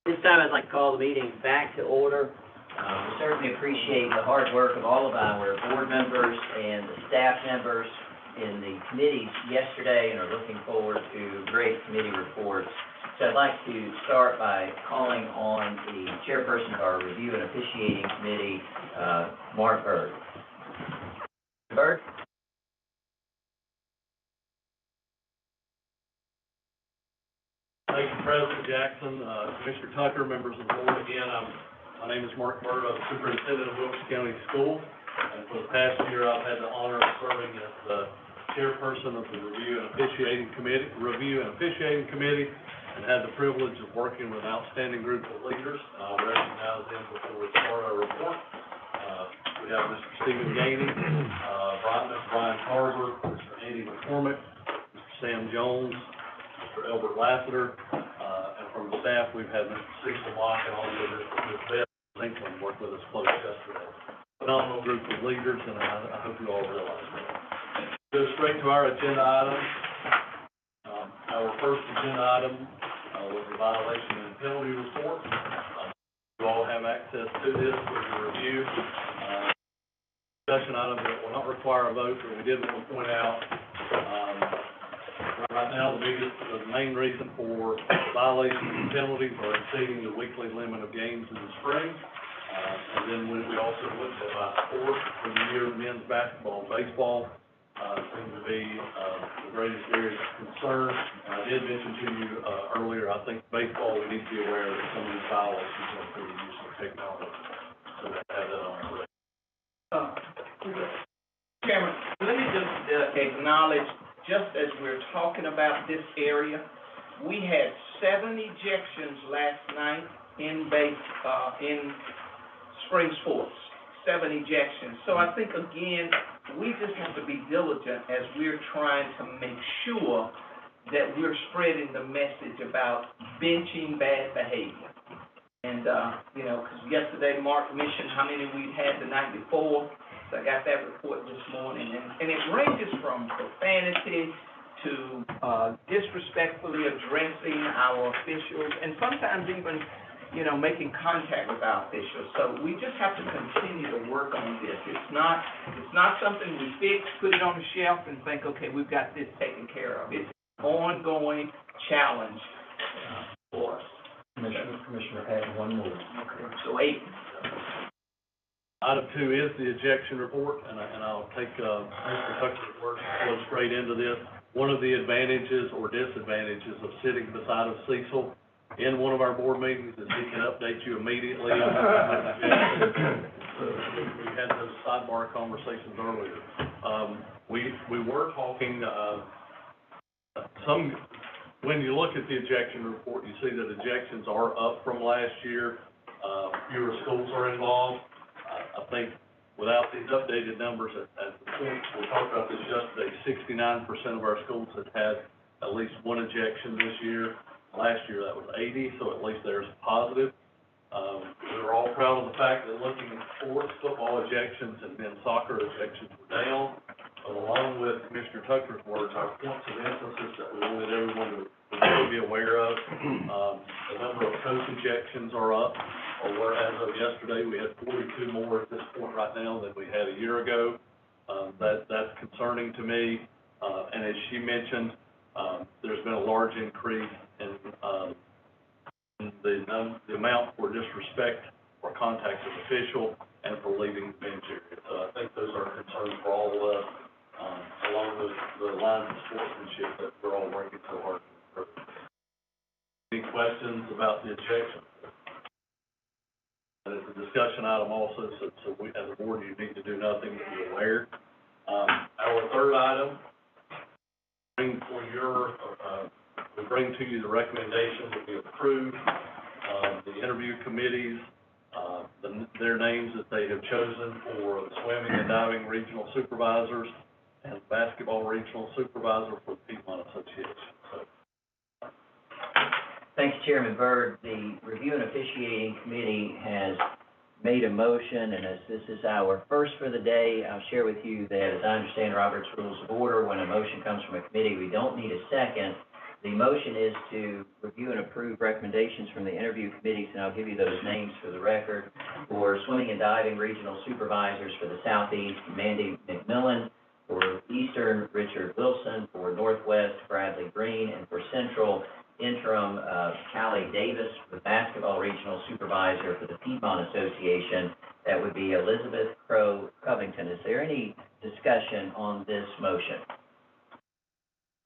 This time, I'd like to call the meeting back to order. We certainly appreciate the hard work of all of our board members and the staff members in the committees yesterday, and are looking forward to great committee reports. So I'd like to start by calling on the chairperson of our Review and Officiating Committee, Mark Byrd. Byrd? Thank you, President Jackson, Commissioner Tucker, members of the board. Again, my name is Mark Byrd. I'm Superintendent of Wilkes County Schools. And for the past year, I've had the honor of serving as the chairperson of the Review and Officiating Committee, and had the privilege of working with an outstanding group of leaders. I'll recognize them before we start our report. We have Mr. Stephen Gainey, Mr. Brian Carver, Mr. Andy McCormick, Mr. Sam Jones, Mr. Albert Lassiter, and from the staff, we've had Mr. Cecil Locke and also Ms. Beth Lincoln work with us close yesterday. Phenomenal group of leaders, and I hope you all realize that. Go straight to our agenda items. Our first agenda item was the violation and penalty report. You all have access to this for your review. Discussion item that will not require a vote, but we did want to point out, right now, the main reason for violations and penalties are exceeding the weekly limit of games in the spring. And then we also looked at by sport for the year, men's basketball and baseball seem to be the greatest area of concern. I did mention to you earlier, I think baseball, we need to be aware that some of these violations are through the use of technology. So we have that on our list. Chairman, let me just acknowledge, just as we're talking about this area, we had 7 ejections last night in spring sports. 7 ejections. So I think, again, we just have to be diligent as we're trying to make sure that we're spreading the message about benching bad behavior. And, because yesterday Mark mentioned how many we'd had the night before. So I got that report this morning. And it ranges from profanity to disrespectfully addressing our officials, and sometimes even making contact with our officials. So we just have to continue to work on this. It's not something we fix, put it on the shelf, and think, okay, we've got this taken care of. It's an ongoing challenge for us. Commissioner, add one more. Okay, so 8. Item 2 is the ejection report, and I'll take Mr. Tucker's word and go straight into this. One of the advantages or disadvantages of sitting beside of Cecil in one of our board meetings is he can update you immediately. We had those sidebar conversations earlier. We were talking, when you look at the ejection report, you see that ejections are up from last year. Fewer schools are involved. I think without these updated numbers at the point, we talked about this yesterday, 69% of our schools have had at least one ejection this year. Last year, that was 80, so at least there's a positive. We were all proud of the fact that looking at sports, football ejections and men's soccer ejections were down. But along with Commissioner Tucker's words, our points of emphasis that we wanted everyone to really be aware of, the number of coach ejections are up, or were as of yesterday, we had 42 more at this point right now than we had a year ago. That's concerning to me. And as she mentioned, there's been a large increase in the amount for disrespect or contact of official and for leaving the bench area. So I think those are concerns for all of us, along the lines of sportsmanship that we're all working so hard to improve. Any questions about the ejection? And it's a discussion item also, so we, as a board, you need to do nothing to be aware. Our third item, we bring to you the recommendation that we approve the interview committees, their names that they have chosen for the swimming and diving regional supervisors and basketball regional supervisor for the Piedmont Association. So. Thanks, Chairman Byrd. The Review and Officiating Committee has made a motion, and as this is our first for the day, I'll share with you that, as I understand Robert's Rules of Order, when a motion comes from a committee, we don't need a second. The motion is to review and approve recommendations from the interview committees, and I'll give you those names for the record. For swimming and diving regional supervisors for the Southeast, Mandy McMillan. For Eastern, Richard Wilson. For Northwest, Bradley Green. And for Central, interim, Callie Davis. For basketball regional supervisor for the Piedmont Association, that would be Elizabeth Crow Covington. Is there any discussion on this motion?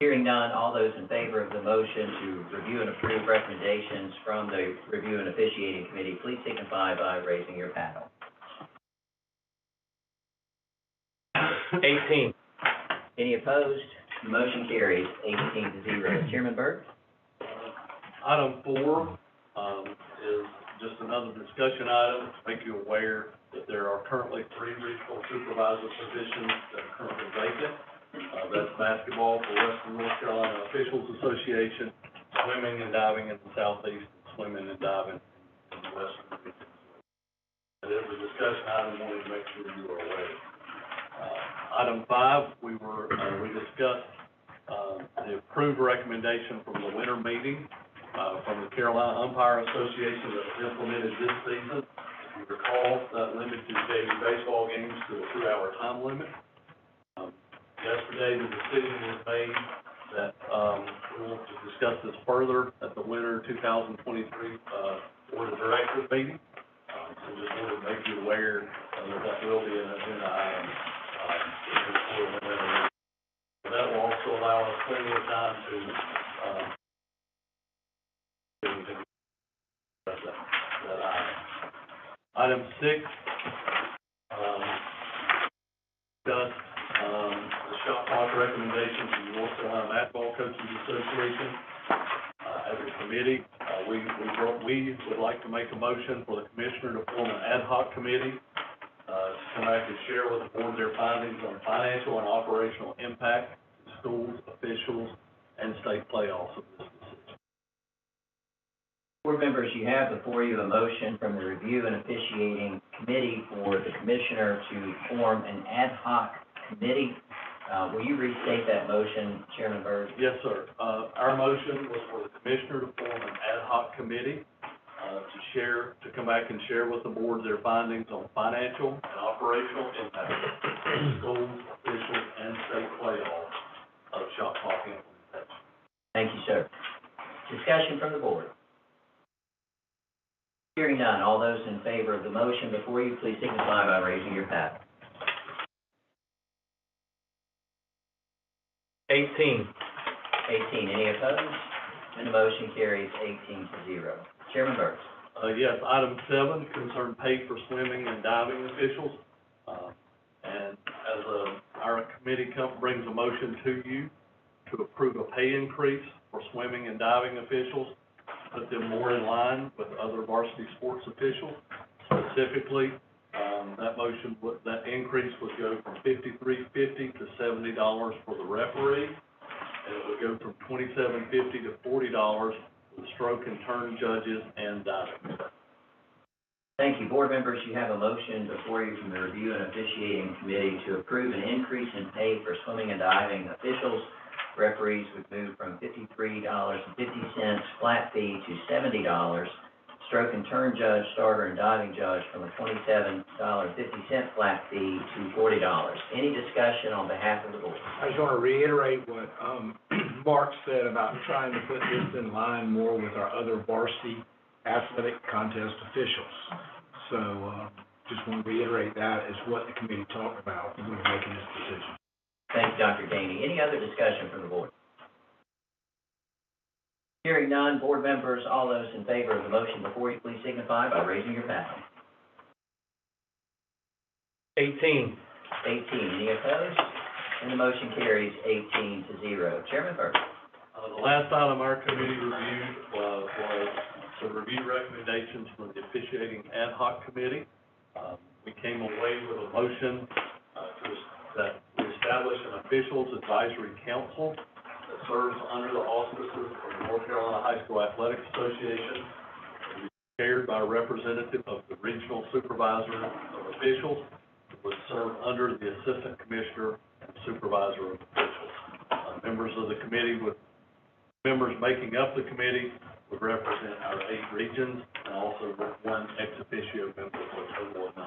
Hearing none, all those in favor of the motion to review and approve recommendations from the Review and Officiating Committee, please signify by raising your paddle. 18. Any opposed? The motion carries 18-0. Chairman Byrd? Item 4, is just another discussion item to make you aware that there are currently 3 regional supervisor positions that are currently vacant. That's basketball for Western North Carolina Officials Association, swimming and diving in the Southeast, and swimming and diving in the Western region. It is a discussion item, wanted to make sure you are aware. Item 5, we discussed, the approved recommendation from the winter meeting, from the Carolina Umpire Association that was implemented this season. If you recall, that limited JV baseball games to a 2-hour time limit. Yesterday, the decision was made that, we want to discuss this further at the winter 2023, Board of Directors meeting. So just wanted to make you aware that will be an agenda item, before the winter meeting. That will also allow us plenty of time to, that item. Item 6, discuss, the shot clock recommendations from the North Carolina Basketball Coaches Association. As a committee, we would like to make a motion for the commissioner to form an ad hoc committee, to come back and share with the board their findings on financial and operational impact to schools, officials, and state playoffs of this decision. Board members, you have before you a motion from the Review and Officiating Committee for the commissioner to form an ad hoc committee. Will you restate that motion, Chairman Byrd? Yes, sir. Our motion was for the commissioner to form an ad hoc committee, to come back and share with the board their findings on financial and operational impact to schools, officials, and state playoffs of shot clock implementation. Thank you, sir. Discussion from the board. Hearing none, all those in favor of the motion before you, please signify by raising your paddle. 18. 18, any opposed? And the motion carries 18-0. Chairman Byrd. Yes, item 7 concerned pay for swimming and diving officials. And as our committee brings a motion to you to approve a pay increase for swimming and diving officials, put them more in line with other varsity sports officials. Specifically, that increase would go from $53.50 to $70 for the referee, and it would go from $27.50 to $40 for the stroke and turn judges and diving. Thank you. Board members, you have a motion before you from the Review and Officiating Committee to approve an increase in pay for swimming and diving officials. Referees would move from $53.50 flat fee to $70. Stroke and turn judge, starter, and diving judge from a $27.50 flat fee to $40. Any discussion on behalf of the board? I just want to reiterate what, Mark said about trying to put this in line more with our other varsity athletic contest officials. So, just want to reiterate that is what the committee talked about when we were making this decision. Thank you, Dr. Gainey. Any other discussion from the board? Hearing none, board members, all those in favor of the motion before you, please signify by raising your paddle. 18. 18, any opposed? And the motion carries 18-0. Chairman Byrd. The last item our committee reviewed was to review recommendations from the officiating ad hoc committee. We came away with a motion that we establish an officials advisory council that serves under the auspices of the North Carolina High School Athletic Association, and is chaired by a representative of the regional supervisor of officials, who would serve under the assistant commissioner and supervisor of officials. Members of the committee would Members making up the committee would represent our 8 regions, and also one ex officio member for a total of 9.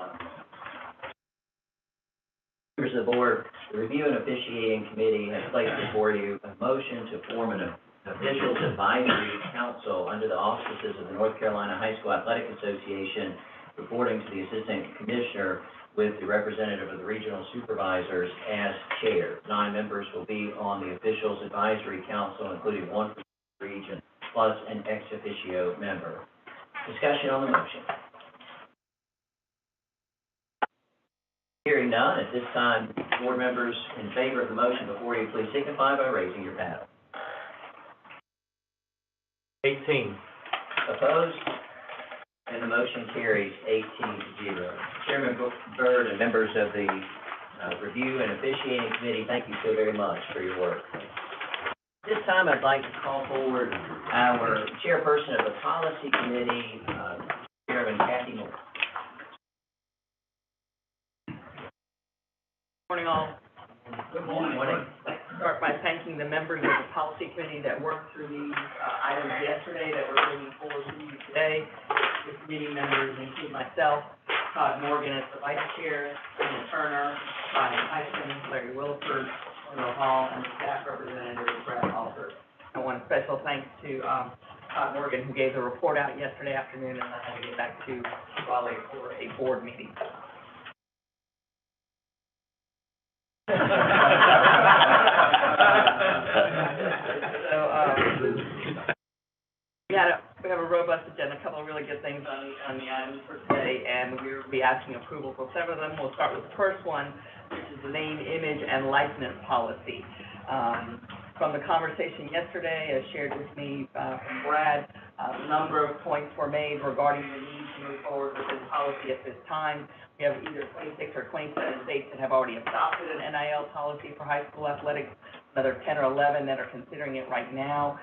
Members of the board, the Review and Officiating Committee has placed before you a motion to form an officials advisory council under the auspices of the North Carolina High School Athletic Association, reporting to the Assistant Commissioner with the representative of the regional supervisors as chair. 9 members will be on the Officials Advisory Council, including 1 from each region, plus an ex officio member. Discussion on the motion. Hearing none, at this time, board members in favor of the motion before you, please signify by raising your paddle. 18. Opposed? And the motion carries 18-0. Chairman Byrd and members of the Review and Officiating Committee, thank you so very much for your work. This time, I'd like to call forward our chairperson of the Policy Committee, Chairman Kathy Moore. Morning, all. Good morning. I'd like to start by thanking the members of the policy committee that worked through these items yesterday that we're bringing forward to you today. The committee members include myself, Todd Morgan as the vice chair, Linda Turner, Brian Tyson, Larry Williford, Wendell Hall, and the staff representative, Brad Alford. I want a special thanks to Todd Morgan, who gave the report out yesterday afternoon, and I had to get back to Raleigh for a board meeting. We have a robust agenda, a couple of really good things on the items for today, and we will be asking approval for several of them. We'll start with the first one, which is the name, image, and likeness policy. From the conversation yesterday, as shared with me from Brad, a number of points were made regarding the need to move forward with this policy at this time. We have either 26 or 27 states that have already adopted an NIL policy for high school athletics, another 10 or 11 that are considering it right now.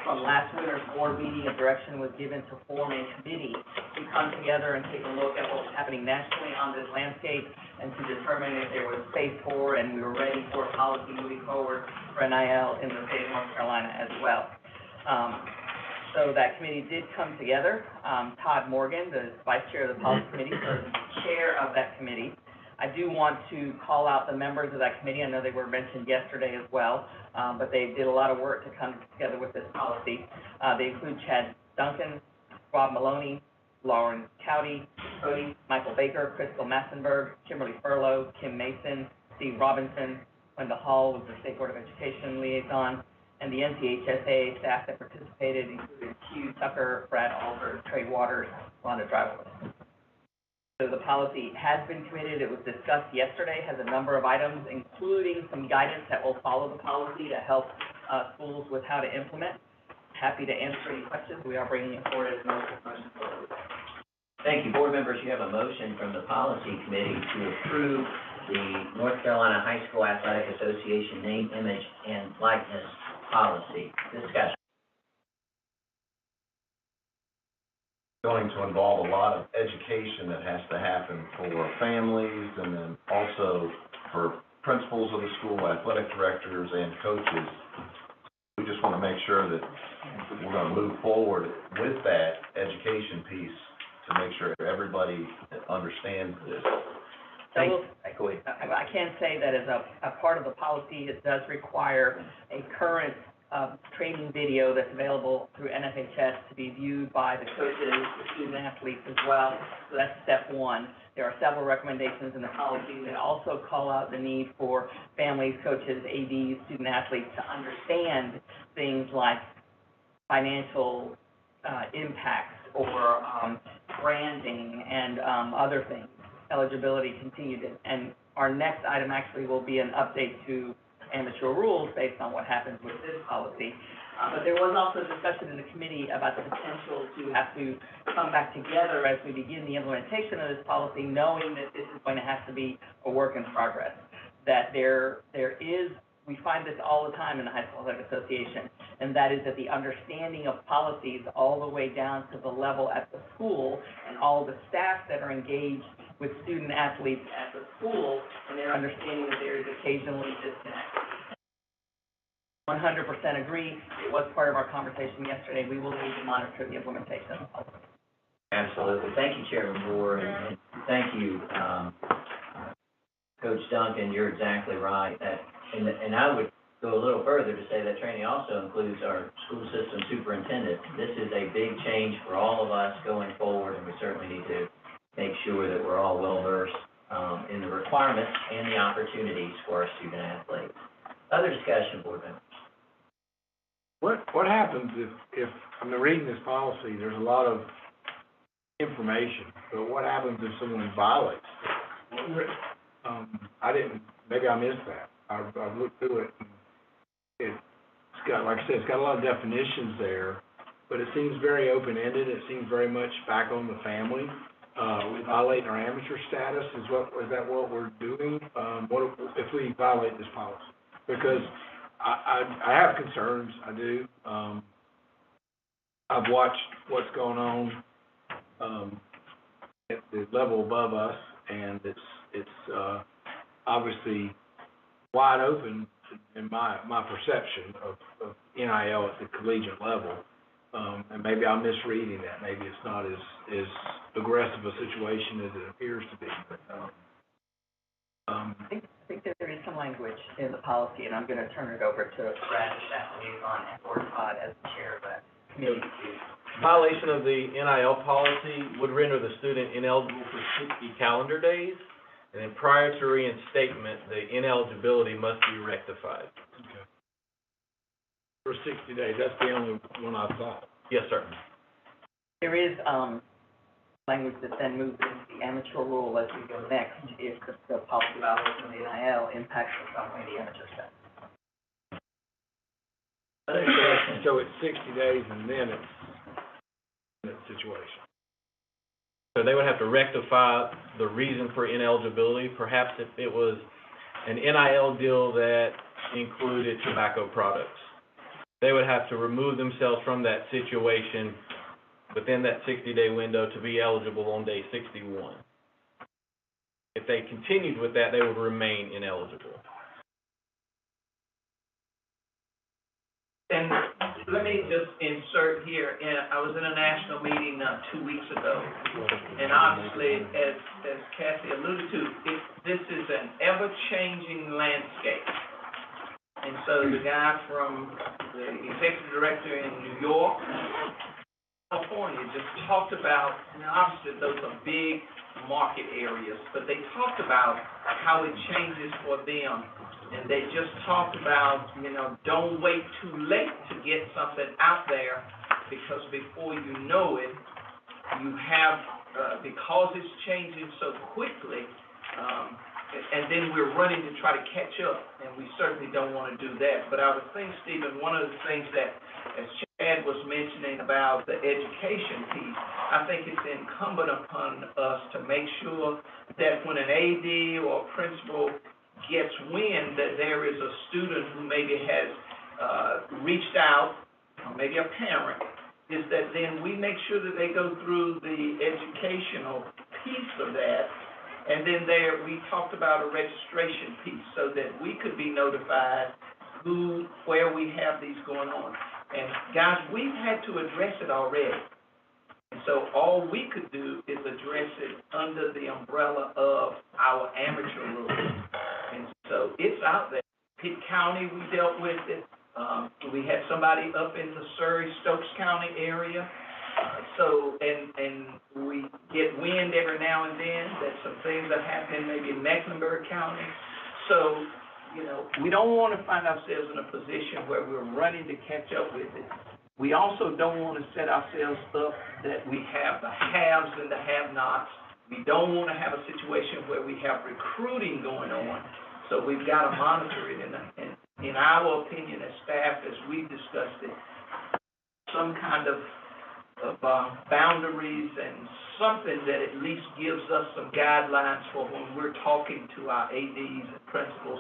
From last winter's board meeting, a direction was given to form a committee to come together and take a look at what was happening nationally on this landscape and to determine if there was space for and we were ready for a policy moving forward for NIL in the state of North Carolina as well. So that committee did come together. Todd Morgan, the vice chair of the policy committee, serves as the chair of that committee. I do want to call out the members of that committee. I know they were mentioned yesterday as well, but they did a lot of work to come together with this policy. They include Chad Duncan, Rob Maloney, Lauren Cowdy, Cody, Michael Baker, Crystal Massenberg, Kimberly Furlow, Kim Mason, Steve Robinson, Wendell Hall was the State Board of Education liaison, and the NCHSAA staff that participated included Hugh Tucker, Brad Alford, Trey Waters, Rhonda Driverless. So the policy has been committed. It was discussed yesterday, has a number of items, including some guidance that will follow the policy to help schools with how to implement. Happy to answer any questions. We are bringing it forward as a motion forward. Thank you. Board members, you have a motion from the Policy Committee to approve the North Carolina High School Athletic Association name, image, and likeness policy. Discussion. Going to involve a lot of education that has to happen for families and then also for principals of the school, athletic directors, and coaches. We just want to make sure that we're going to move forward with that education piece to make sure everybody understands this. Go ahead. I can say that as a part of the policy, it does require a current training video that's available through NFHS to be viewed by the coaches, the student athletes as well. So that's step one. There are several recommendations in the policy that also call out the need for families, coaches, ADs, student athletes to understand things like financial impacts or branding and other things, eligibility continued. And our next item actually will be an update to amateur rules based on what happens with this policy. But there was also discussion in the committee about the potential to have to come back together as we begin the implementation of this policy, knowing that this is going to have to be a work in progress. That there is, we find this all the time in the High School Athletic Association, and that is that the understanding of policies all the way down to the level at the school and all the staff that are engaged with student athletes at the school, and their understanding that there is occasionally disconnect. 100% agree. It was part of our conversation yesterday. We will need to monitor the implementation. Absolutely. Thank you, Chairman Moore, and thank you, Coach Duncan. You're exactly right. And I would go a little further to say that training also includes our school system superintendent. This is a big change for all of us going forward, and we certainly need to make sure that we're all well versed in the requirements and the opportunities for our student athletes. Other discussion, board members? What happens if, I'm reading this policy, there's a lot of information, but what happens if someone violates it? Maybe I missed that. I've looked through it, and it's got, like I said, it's got a lot of definitions there, but it seems very open-ended. It seems very much back on the family. We violate our amateur status, is that what we're doing? What if we violate this policy? Because I have concerns, I do. I've watched what's going on at the level above us, and it's obviously wide open in my perception of NIL at the collegiate level. And maybe I'm misreading that. Maybe it's not as aggressive a situation as it appears to be. But, I think there is some language in the policy, and I'm going to turn it over to Brad, the staff liaison, and Board Todd as the chair of that committee. Violation of the NIL policy would render the student ineligible for 60 calendar days, and then prior to reinstatement, the ineligibility must be rectified. okay. For 60 days, that's the only one I saw. Yes, sir. There is language that then moves into the amateur rule as we go next if the policy violation of the NIL impacts in some way the amateur status. Other discussion? So it's 60 days, and then it's that situation. So they would have to rectify the reason for ineligibility. Perhaps if it was an NIL deal that included tobacco products, they would have to remove themselves from that situation within that 60-day window to be eligible on day 61. If they continued with that, they would remain ineligible. And let me just insert here, I was in a national meeting 2 weeks ago, and obviously, as Kathy alluded to, this is an ever-changing landscape. And so the guy from the executive director in New York, California, just talked about, obviously those are big market areas, but they talked about how it changes for them. And they just talked about, don't wait too late to get something out there, because before you know it, you have, because it's changing so quickly, and then we're running to try to catch up, and we certainly don't want to do that. But I would think, Stephen, one of the things that, as Chad was mentioning about the education piece, I think it's incumbent upon us to make sure that when an AD or principal gets wind that there is a student who maybe has reached out, or maybe a parent, is that then we make sure that they go through the educational piece of that. And then there, we talked about a registration piece so that we could be notified where we have these going on. And guys, we've had to address it already. And so all we could do is address it under the umbrella of our amateur rules. And so it's out there. Pitt County, we dealt with it. We had somebody up in the Surrey, Stokes County area. And we get wind every now and then that some things are happening maybe in Mecklenburg County. So, we don't want to find ourselves in a position where we're running to catch up with it. We also don't want to set ourselves up that we have the haves and the have-nots. We don't want to have a situation where we have recruiting going on. So we've got to monitor it. And in our opinion as staff, as we discussed it, some kind of boundaries and something that at least gives us some guidelines for when we're talking to our ADs and principals.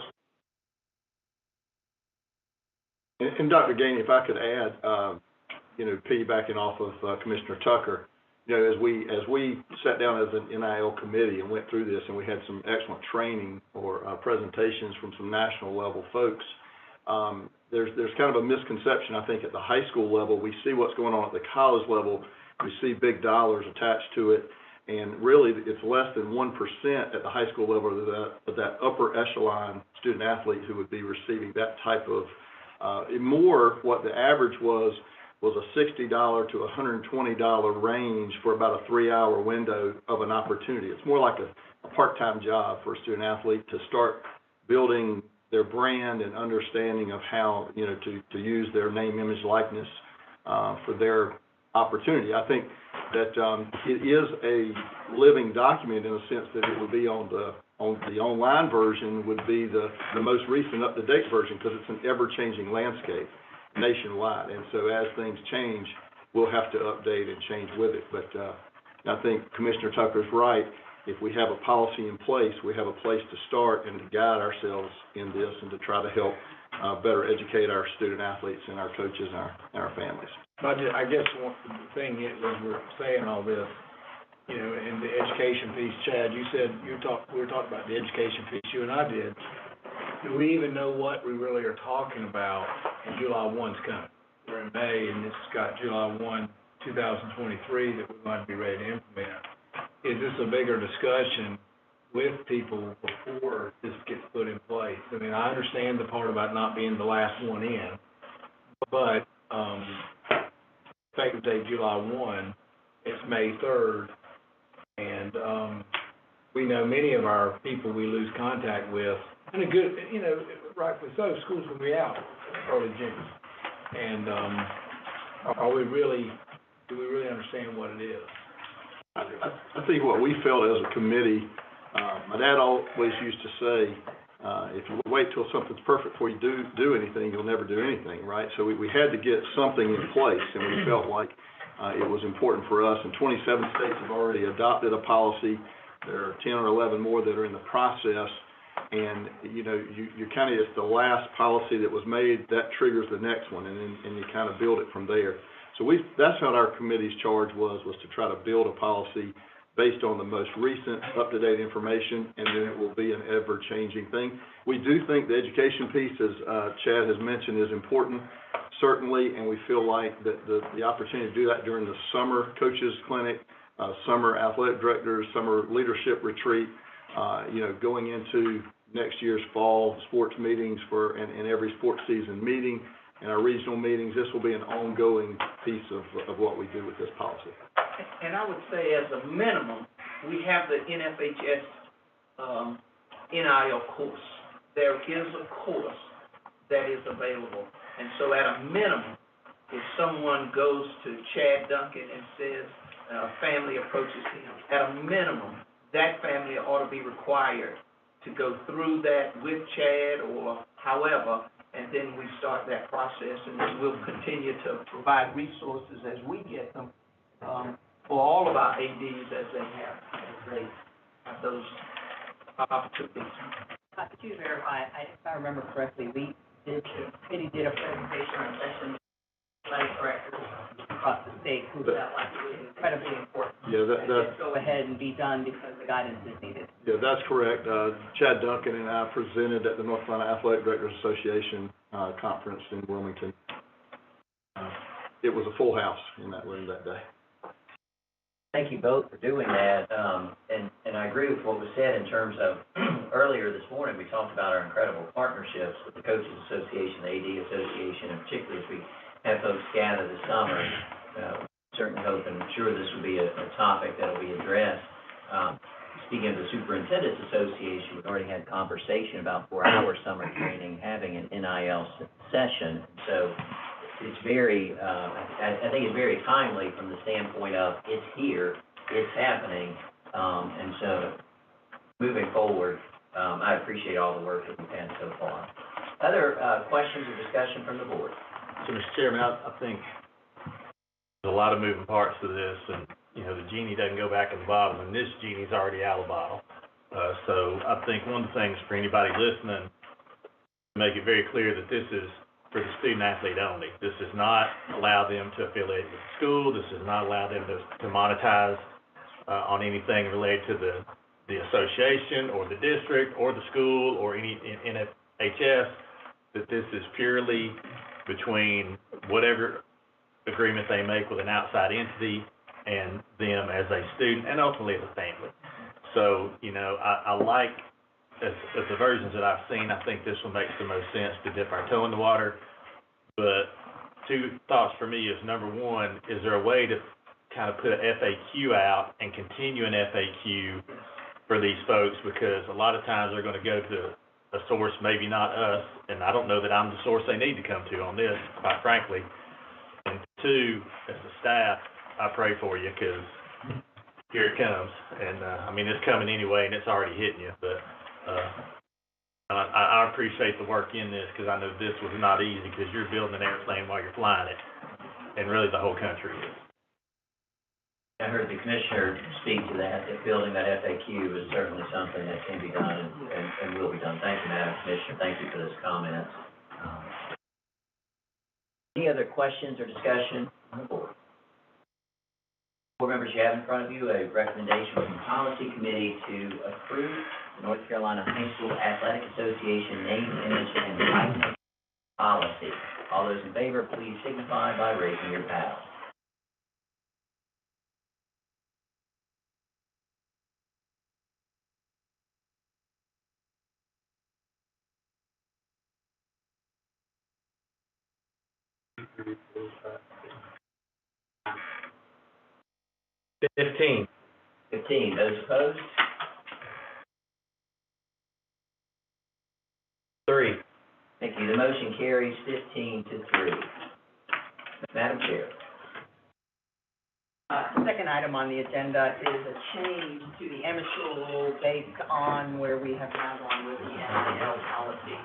And Dr. Gainey, if I could add, piggybacking off of Commissioner Tucker, as we sat down as an NIL committee and went through this, and we had some excellent training or presentations from some national level folks, there's kind of a misconception, I think, at the high school level. We see what's going on at the college level. We see big dollars attached to it, and really, it's less than 1% at the high school level of that upper echelon student athlete who would be receiving that type of, more what the average was a $60 to $120 range for about a 3-hour window of an opportunity. It's more like a part-time job for a student athlete to start building their brand and understanding of how, you know, to use their name, image, likeness for their opportunity. I think that it is a living document in the sense that it would be on the online version would be the most recent up-to-date version, because it's an ever-changing landscape nationwide. And so as things change, we'll have to update and change with it. But I think Commissioner Tucker's right. If we have a policy in place, we have a place to start and to guide ourselves in this and to try to help better educate our student athletes and our coaches and our families. I guess one thing is, as we're saying all this, you know, in the education piece, Chad, you said we were talking about the education piece, you and I did. Do we even know what we really are talking about? And July 1's coming. We're in May, and it's got July 1, 2023 that we're going to be ready to implement. Is this a bigger discussion with people before this gets put in place? I mean, I understand the part about not being the last one in, but effective date July 1, it's May 3rd, and we know many of our people we lose contact with, and a good, you know, rightfully so, school's going to be out early June. And do we really understand what it is? I think what we felt as a committee, my dad always used to say, if you wait till something's perfect before you do anything, you'll never do anything, right? So we had to get something in place, and we felt like it was important for us. And 27 states have already adopted a policy. There are 10 or 11 more that are in the process. And, you know, you kind of, it's the last policy that was made, that triggers the next one, and you kind of build it from there. So that's what our committee's charge was to try to build a policy based on the most recent, up-to-date information, and then it will be an ever-changing thing. We do think the education piece, as Chad has mentioned, is important, certainly, and we feel like that the opportunity to do that during the summer coaches clinic, summer athletic directors, summer leadership retreat, you know, going into next year's fall sports meetings and every sports season meeting, and our regional meetings, this will be an ongoing piece of what we do with this policy. And I would say as a minimum, we have the NFHS NIL course. There is a course that is available. And so at a minimum, if someone goes to Chad Duncan and says, a family approaches him, at a minimum, that family ought to be required to go through that with Chad or however, and then we start that process, and then we'll continue to provide resources as we get them, for all of our ADs as they have those opportunities. Could you verify, if I remember correctly, the committee did a presentation on session athletic directors across the state who felt like it was incredibly important. Yeah, that go ahead and be done because the guidance is needed. Yeah, that's correct. Chad Duncan and I presented at the North Carolina Athletic Directors Association conference in Wilmington. It was a full house in that room that day. Thank you both for doing that, and I agree with what was said in terms of, earlier this morning, we talked about our incredible partnerships with the Coaches Association, the AD Association, and particularly as we have folks gather this summer, certainly hope and I'm sure this will be a topic that will be addressed. Speaking of the Superintendent's Association, we've already had conversation about 4-hour summer training, having an NIL session, so it's very, I think it's very timely from the standpoint of it's here, it's happening, and so moving forward, I appreciate all the work that we've had so far. Other questions or discussion from the board? So, Mr. Chairman, I think there's a lot of moving parts to this, and, you know, the genie doesn't go back in the bottle, and this genie's already out of the bottle. So I think one of the things for anybody listening, make it very clear that this is for the student athlete only. This does not allow them to affiliate with the school. This does not allow them to monetize on anything related to the association or the district or the school or any NFHS. that this is purely between whatever agreement they make with an outside entity and them as a student and ultimately as a family. So, you know, I like, as the versions that I've seen, I think this one makes the most sense to dip our toe in the water. But two thoughts for me is, number one, is there a way to kind of put an FAQ out and continue an FAQ for these folks? Because a lot of times they're gonna go to a source, maybe not us, and I don't know that I'm the source they need to come to on this, quite frankly. And two, as a staff, I pray for you, because here it comes. And, I mean, it's coming anyway, and it's already hitting you, but, I appreciate the work in this, because I know this was not easy, because you're building an airplane while you're flying it, and really the whole country is. I heard the commissioner speak to that building that FAQ is certainly something that can be done and will be done. Thank you, Madam Commissioner. Thank you for those comments. Any other questions or discussion on the board? Board members, you have in front of you a recommendation from the Policy Committee to approve the North Carolina High School Athletic Association name, image, and likeness policy. All those in favor, please signify by raising your paddle. Fifteen. 15, those opposed? 3. Thank you. The motion carries 15-3. Madam Chair. The second item on the agenda is a change to the amateur rule based on where we have now gone with the NIL policy.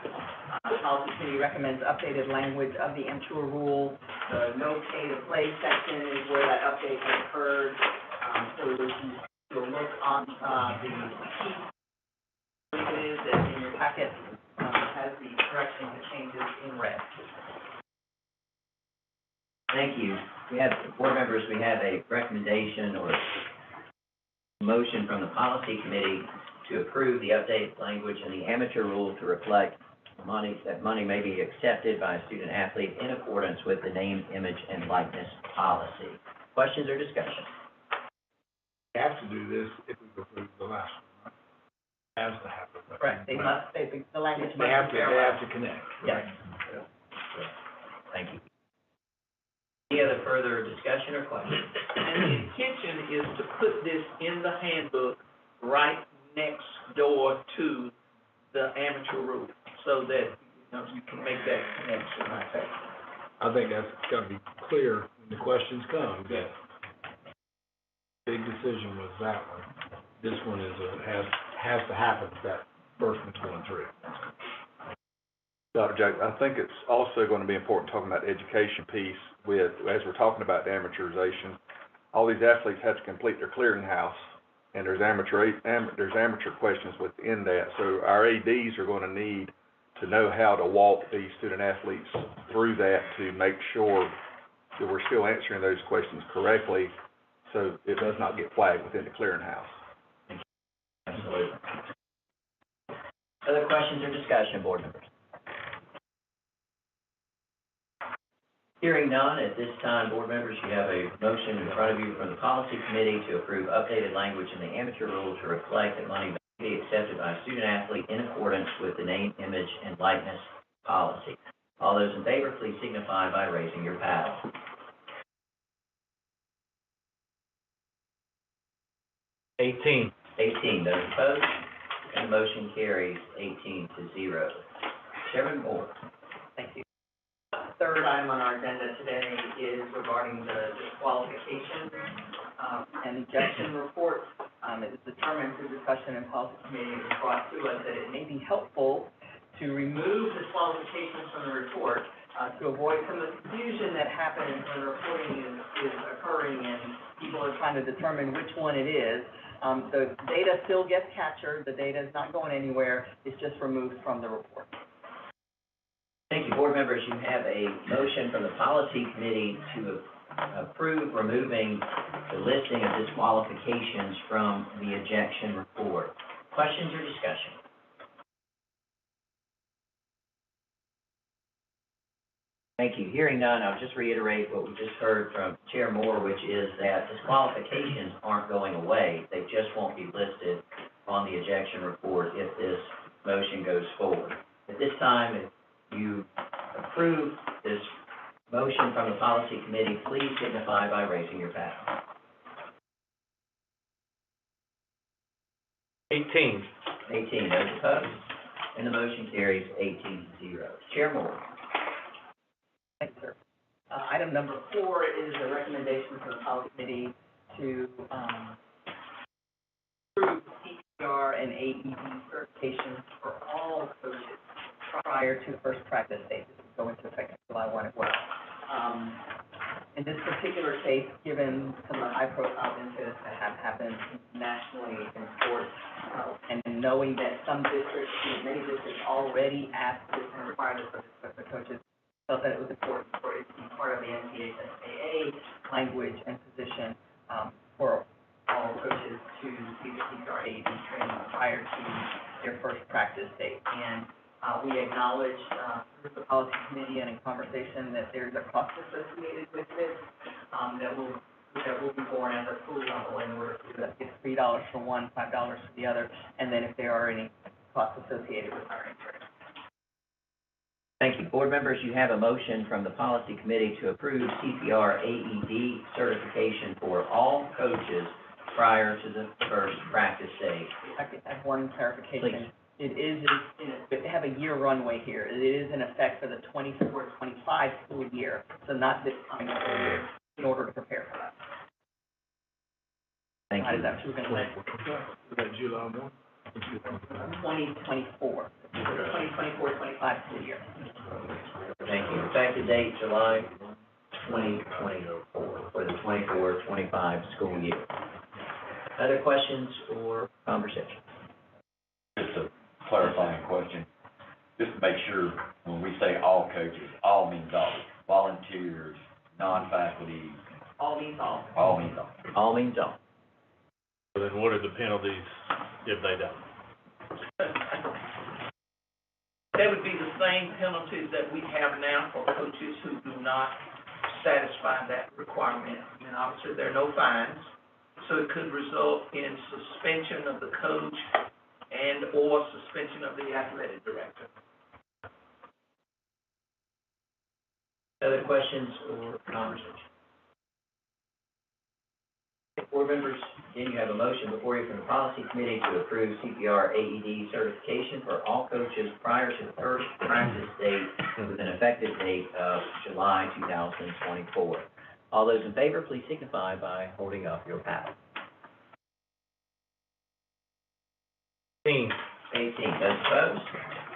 The policy committee recommends updated language of the amateur rule. The no pay to play section is where that update has occurred. So you'll look on the key is that in your packet has the correction and changes in red. Thank you. We have, board members, we have a recommendation or motion from the Policy Committee to approve the updated language in the amateur rule to reflect that money may be accepted by a student athlete in accordance with the name, image, and likeness policy. Questions or discussion? We have to do this if we approve the last one, right? Has to happen. Correct. They must, the language must They have be to connect. Yes. Thank you. Any other further discussion or questions? And the intention is to put this in the handbook right next door to the amateur rule, so that, you know, you can make that connection right there. I think that's gotta be clear when the questions come, that big decision was that one. This one is has to happen, that first one's going through. Dr. Jack, I think it's also going to be important talking about the education piece with, as we're talking about the amateurization, all these athletes have to complete their clearinghouse, and there's amateur questions within that. So our ADs are going to need to know how to walk these student athletes through that to make sure that we're still answering those questions correctly, so it does not get flagged within the clearinghouse. Absolutely. Other questions or discussion, board members? Hearing none, at this time, board members, you have a motion in front of you from the Policy Committee to approve updated language in the amateur rule to reflect that money may be accepted by a student athlete in accordance with the name, image, and likeness policy. All those in favor, please signify by raising your paddle. 18. 18, those opposed, and the motion carries 18-0. Chairman Moore. Thank you. Third item on our agenda today is regarding the disqualification and ejection report. It was determined through discussion in policy committee, it was brought to us that it may be helpful to remove disqualifications from the report to avoid some of the confusion that happens when the reporting is occurring and people are trying to determine which one it is. The data still gets captured, the data is not going anywhere, it's just removed from the report. Thank you, board members. You have a motion from the Policy Committee to approve removing the listing of disqualifications from the ejection report. Questions or discussion? Thank you. Hearing none, I'll just reiterate what we just heard from Chair Moore, which is that disqualifications aren't going away. They just won't be listed on the ejection report if this motion goes forward. At this time, if you approve this motion from the policy committee, please signify by raising your paddle. 18. 18, those opposed, and the motion carries 18-0. Chair Moore. Thank you, sir. Item number 4 is a recommendation from the policy committee to, approve CPR and AED certification for all coaches prior to the first practice date. This will go into effect on July 1 as well. In this particular case, given some of the high-profile incidents that have happened nationally in sports, and knowing that some districts, many districts already ask this and require this of the coaches, felt that it was important for it to be part of the NCHSAA language and position for all coaches to see the CPR AED training prior to their first practice date. And we acknowledge through the policy committee and in conversation that there's a cost associated with this that will be borne at the school level in order to do that. It's $3 for one, $5 for the other, and then if there are any costs associated with our insurance. Thank you. Board members, you have a motion from the policy committee to approve CPR AED certification for all coaches prior to the first practice day. I could have one clarification. Please. It is, they have a year runway here. It is in effect for the 24-25 school year, so not this coming school year, in order to prepare for that. Thank you. That's what we're going Is that July 1? 2024, the 2024-25 school year. Thank you. Effective date, July 2024, for the 24-25 school year. Other questions or conversation? Just a clarifying question, just to make sure, when we say all coaches, all means all, volunteers, non-faculty, All means all. all means all. All means all. Then what are the penalties if they don't? That would be the same penalties that we have now for coaches who do not satisfy that requirement. And obviously, there are no fines, so it could result in suspension of the coach and/or suspension of the athletic director. Other questions or conversation? Board members, again, you have a motion before you from the policy committee to approve CPR AED certification for all coaches prior to the first practice date with an effective date of July 2024. All those in favor, please signify by holding up your paddle. 18. 18, those opposed,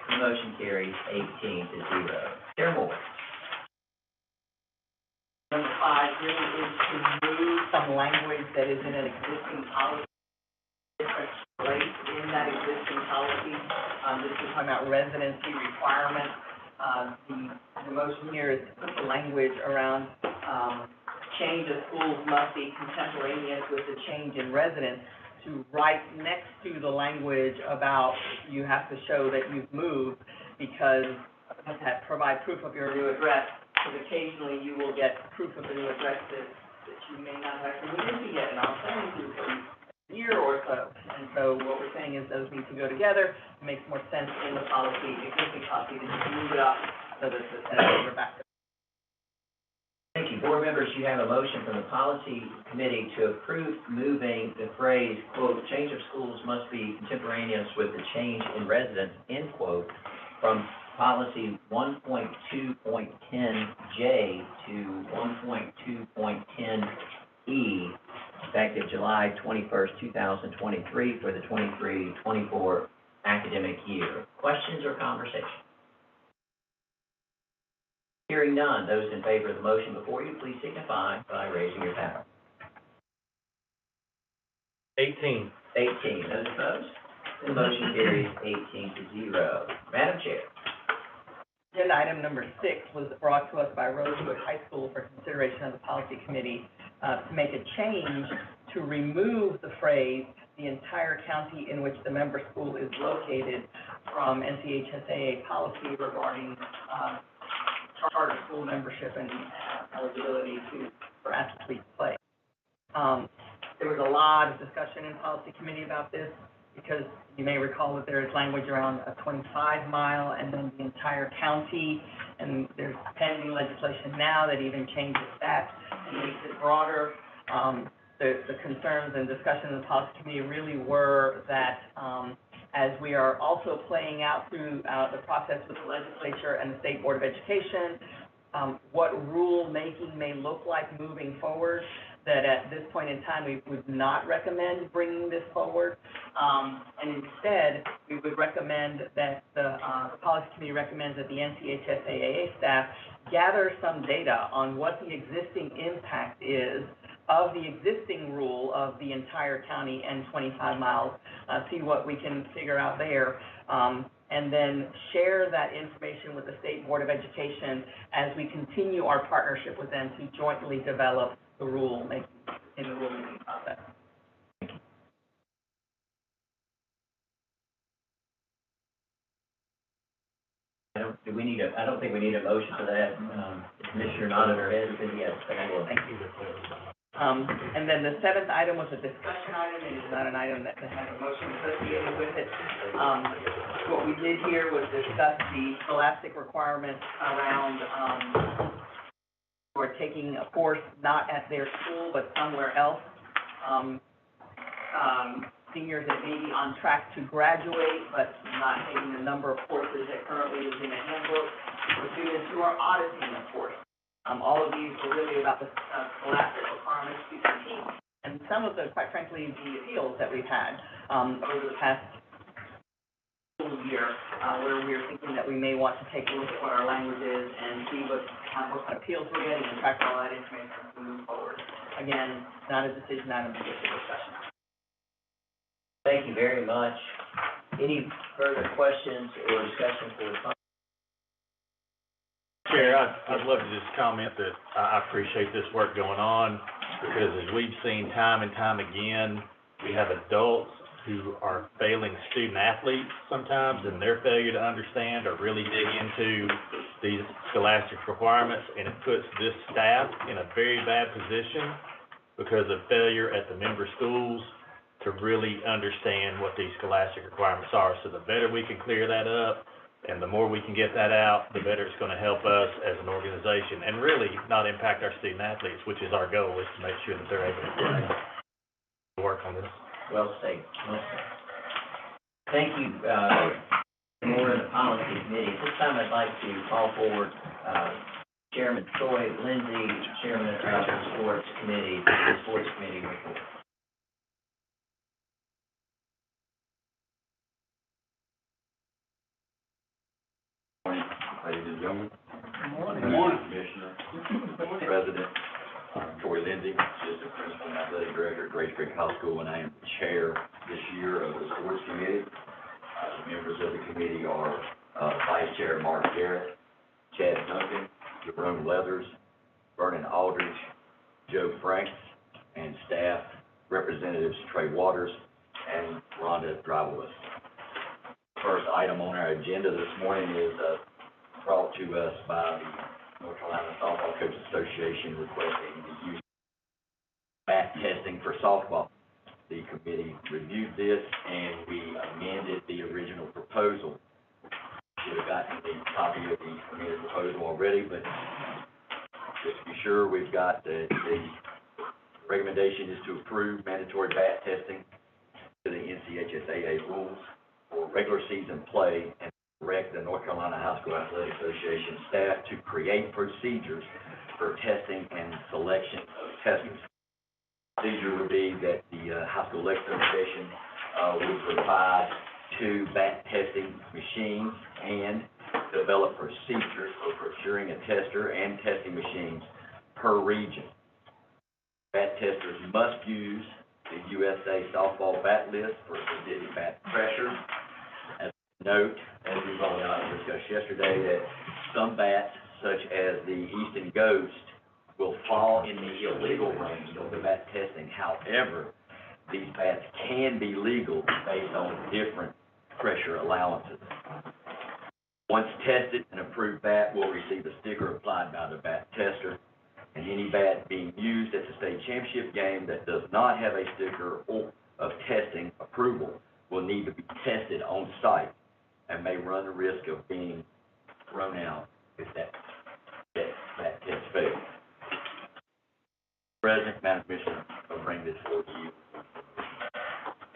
the motion carries 18-0. Chair Moore. Number 5 really is to move some language that is in an existing policy, different place in that existing policy. This is talking about residency requirements. The motion here is to put the language around change of schools must be contemporaneous with the change in residence, to right next to the language about you have to show that you've moved because you have to provide proof of your new address. Because occasionally you will get proof of the new address that you may not have moved into yet, and I'll send you for a year or so. And so what we're saying is those need to go together. It makes more sense in the policy, existing policy, to just move it up so that we're back to. Thank you. Board members, you have a motion from the policy committee to approve moving the phrase, quote, change of schools must be contemporaneous with the change in residence, end quote, from policy 1.2.10J to 1.2.10E, effective July 21st, 2023, for the 23-24 academic year. Questions or conversation? Hearing none, those in favor of the motion before you, please signify by raising your paddle. 18. 18, those opposed? The motion carries 18-0. Madam Chair. Agenda item number 6 was brought to us by Rosewood High School for consideration of the policy committee to make a change to remove the phrase, the entire county in which the member school is located, from NCHSAA policy regarding charter school membership and eligibility for athlete play. There was a lot of discussion in policy committee about this, because you may recall that there is language around a 25-mile and then the entire county, and there's pending legislation now that even changes that and makes it broader. The concerns and discussion in the policy committee really were that, as we are also playing out through the process with the legislature and the State Board of Education, what rule-making may look like moving forward, that at this point in time, we would not recommend bringing this forward. And instead, we would recommend that the policy committee recommends that the NCHSAA staff gather some data on what the existing impact is of the existing rule of the entire county and 25 miles, see what we can figure out there, and then share that information with the State Board of Education as we continue our partnership with them to jointly develop the rule-making, in the rule-making process. I don't think we need a motion for that. Commissioner nodded her head because yes, thank you. And then the seventh item was a discussion item. It is not an item that has a motion associated with it. What we did here was discuss the scholastic requirements around who are taking a course not at their school but somewhere else. Seniors that may be on track to graduate but not taking the number of courses that currently is in the handbook, or students who are auditing the course. All of these were really about the scholastic requirements to compete, and some of the, quite frankly, the appeals that we've had over the past school year, where we're thinking that we may want to take a look at what our language is and see what appeals we're getting and track all that information as we move forward. Again, not a decision item, but just a discussion. Thank you very much. Any further questions or discussion for the Chair, I'd love to just comment that I appreciate this work going on, because as we've seen time and time again, we have adults who are failing student athletes sometimes, and their failure to understand or really dig into these scholastic requirements, and it puts this staff in a very bad position because of failure at the member schools to really understand what these scholastic requirements are. So the better we can clear that up, and the more we can get that out, the better it's going to help us as an organization, and really not impact our student athletes, which is our goal, is to make sure that they're able to work on this. Well stated. Well stated. Thank you, more in the policy committee. At this time, I'd like to call forward Chairman Troy Lindsay, Chairman of the Sports Committee, to the Sports Committee report. Ladies and gentlemen. Good morning. Good morning, Commissioner, President, Troy Lindsay, Assistant Principal and Athletic Director at Grace Creek High School, and I am the chair this year of the Sports Committee. The members of the committee are Vice Chair Mark Garrett, Chad Duncan, Jerome Leathers, Vernon Aldridge, Joe Franks, and staff representatives Trey Waters and Rhonda Drivewell. First item on our agenda this morning is brought to us by the North Carolina Softball Coaches Association requesting the use of bat testing for softball. The committee reviewed this and we amended the original proposal. Should have gotten the copy of the amended proposal already, but just to be sure, we've got the recommendation is to approve mandatory bat testing to the NCHSAA rules for regular season play and direct the North Carolina High School Athletic Association staff to create procedures for testing and selection of testers. The procedure would be that the High School Athletic Association would provide 2 bat testing machines and develop procedures for procuring a tester and testing machines per region. Bat testers must use the USA softball bat list for specific bat pressure. As a note, as we rolled out and discussed yesterday, that some bats, such as the Easton Ghost, will fall in the illegal range of the bat testing. However, these bats can be legal based on different pressure allowances. Once tested, an approved bat will receive a sticker applied by the bat tester, and any bat being used at the state championship game that does not have a sticker of testing approval will need to be tested on site and may run the risk of being thrown out if that test fails. President, Madam Commissioner, I'll bring this forward to you.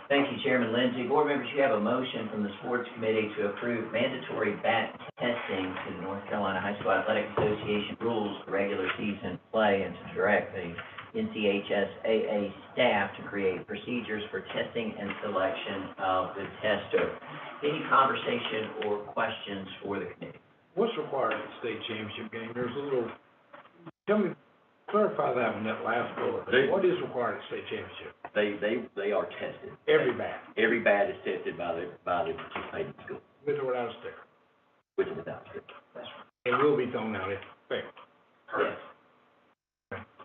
Thank you, Chairman Lindsay. Board members, you have a motion from the Sports Committee to approve mandatory bat testing to the North Carolina High School Athletic Association rules for regular season play and to direct the NCHSAA staff to create procedures for testing and selection of the tester. Any conversation or questions for the committee? What's required at the state championship game? There's a little, clarify that in that last bullet. What is required at state championship? They are tested. Every bat? Every bat is tested by the participating school, With or without a sticker? with or without sticker. That's right. It will be thrown out if failed. Yes.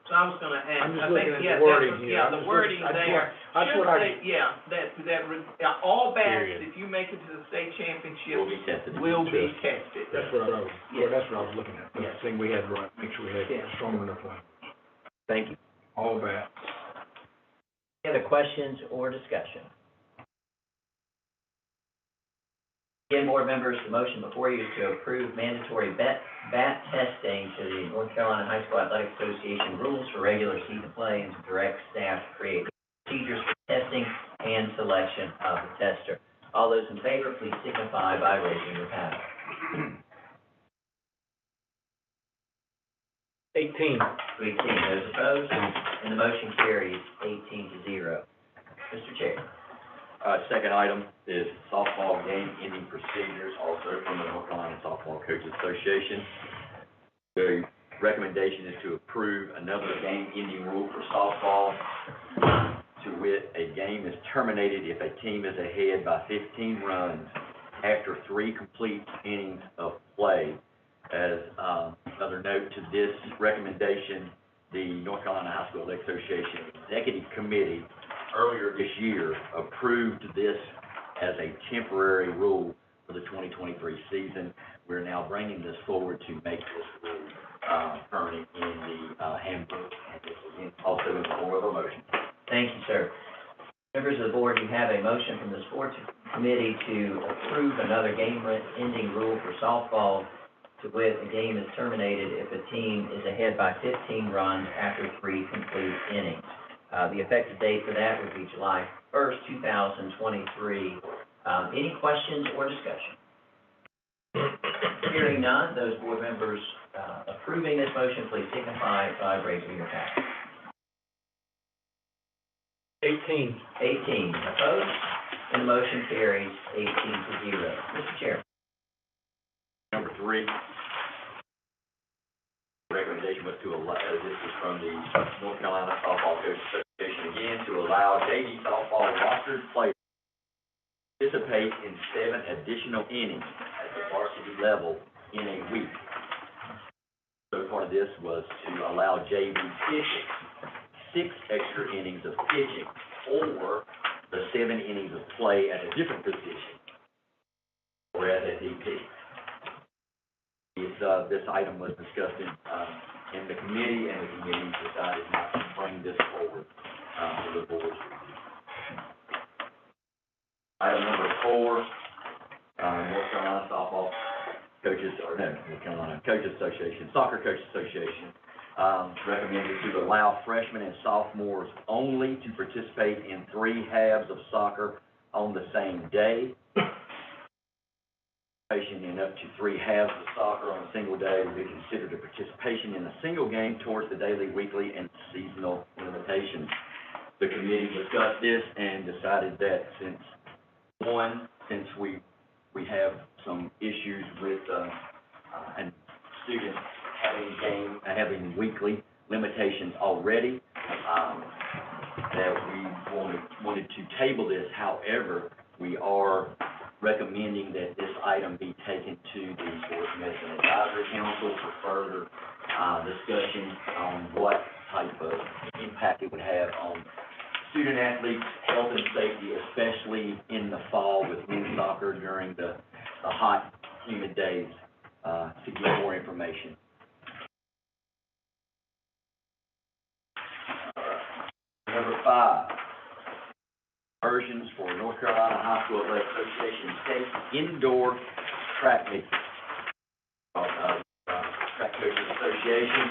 So I was gonna ask, I'm just I looking think, at yeah, the wording that was, here. yeah, I'm the just wording looking- there. that's Should what I- say, yeah, all bats, Period. if you make it to the state Will championship, be tested. will be tested. That's what I was, Yes. that's what I was looking at. Yes. The thing we had, right, make sure we had Yes. strong enough one. Thank you. All bats. Any other questions or discussion? Again, board members, the motion before you is to approve mandatory bat testing to the North Carolina High School Athletic Association rules for regular season play and to direct staff to create procedures for testing and selection of the tester. All those in favor, please signify by raising your hand. 18. 18, those opposed, and the motion carries 18-0. Mr. Chair. Second item is softball game ending procedures, also from the North Carolina Softball Coaches Association. The recommendation is to approve another game ending rule for softball, to wit, a game is terminated if a team is ahead by 15 runs after 3 complete innings of play. As another note to this recommendation, the North Carolina High School Athletic Association Executive Committee earlier this year approved this as a temporary rule for the 2023 season. We're now bringing this forward to make this rule permanent in the handbook, and this is also in the form of a motion. Thank you, sir. Members of the board, you have a motion from the Sports Committee to approve another game-ending rule for softball, to wit, a game is terminated if a team is ahead by 15 runs after 3 complete innings. The effective date for that would be July 1st, 2023. Any questions or discussion? Hearing none, those board members approving this motion, please signify by raising your hand. 18. 18 opposed, and the motion carries 18-0. Mr. Chair. Number 3, recommendation was to allow, this is from the North Carolina Softball Coaches Association again, to allow JV softball rostered players to participate in 7 additional innings at the varsity level in a week. So part of this was to allow JV pitching 6 extra innings of pitching, or the 7 innings of play at a different position, or as a DP. This item was discussed in the committee, and the committee decided not to bring this forward to the board. Item number 4, North Carolina Softball Coaches, or no, North Carolina Coaches Association, Soccer Coaches Association, recommended to allow freshmen and sophomores only to participate in 3 halves of soccer on the same day. Participation in up to 3 halves of soccer on a single day will be considered a participation in a single game towards the daily, weekly, and seasonal limitations. The committee discussed this and decided that since we have some issues with and students having weekly limitations already, that we wanted to table this. However, we are recommending that this item be taken to the Sports Medicine Advisory Council for further discussion on what type of impact it would have on student athletes' health and safety, especially in the fall with men's soccer during the hot humid days, to get more information. Number 5, conversions for North Carolina High School Athletic Association State Indoor Track Meet. Track Coaches Association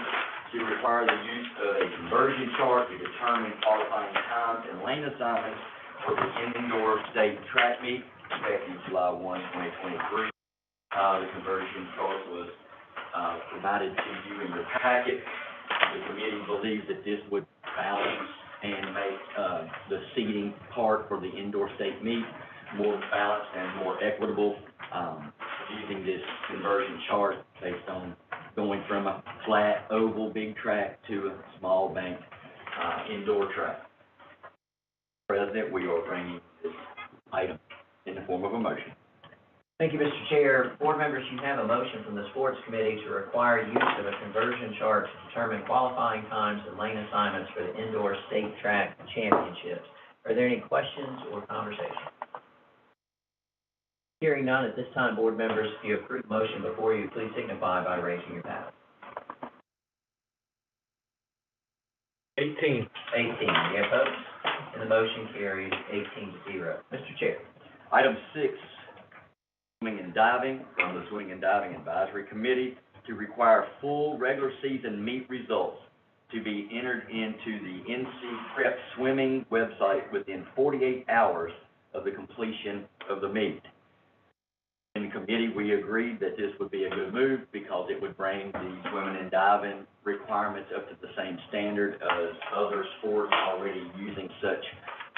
to require the use of a conversion chart to determine qualifying times and lane assignments for the indoor state track meet effective July 1, 2023. The conversion chart was provided to you in your packet. The committee believes that this would balance and make the seating part for the indoor state meet more balanced and more equitable, using this conversion chart based on going from a flat, oval, big track to a small bank indoor track. President, we are bringing this item in the form of a motion. Thank you, Mr. Chair. Board members, you have a motion from the Sports Committee to require use of a conversion chart to determine qualifying times and lane assignments for the indoor state track championships. Are there any questions or conversation? Hearing none, at this time, board members, if you approve the motion before you, please signify by raising your ballot. 18. 18, any opposed? And the motion carries 18-0. Mr. Chair. Item 6, swimming and diving, from the Swimming and Diving Advisory Committee to require full regular season meet results to be entered into the NC Prep Swimming website within 48 hours of the completion of the meet. In the committee, we agreed that this would be a good move because it would bring the swimming and diving requirements up to the same standard as other sports already using such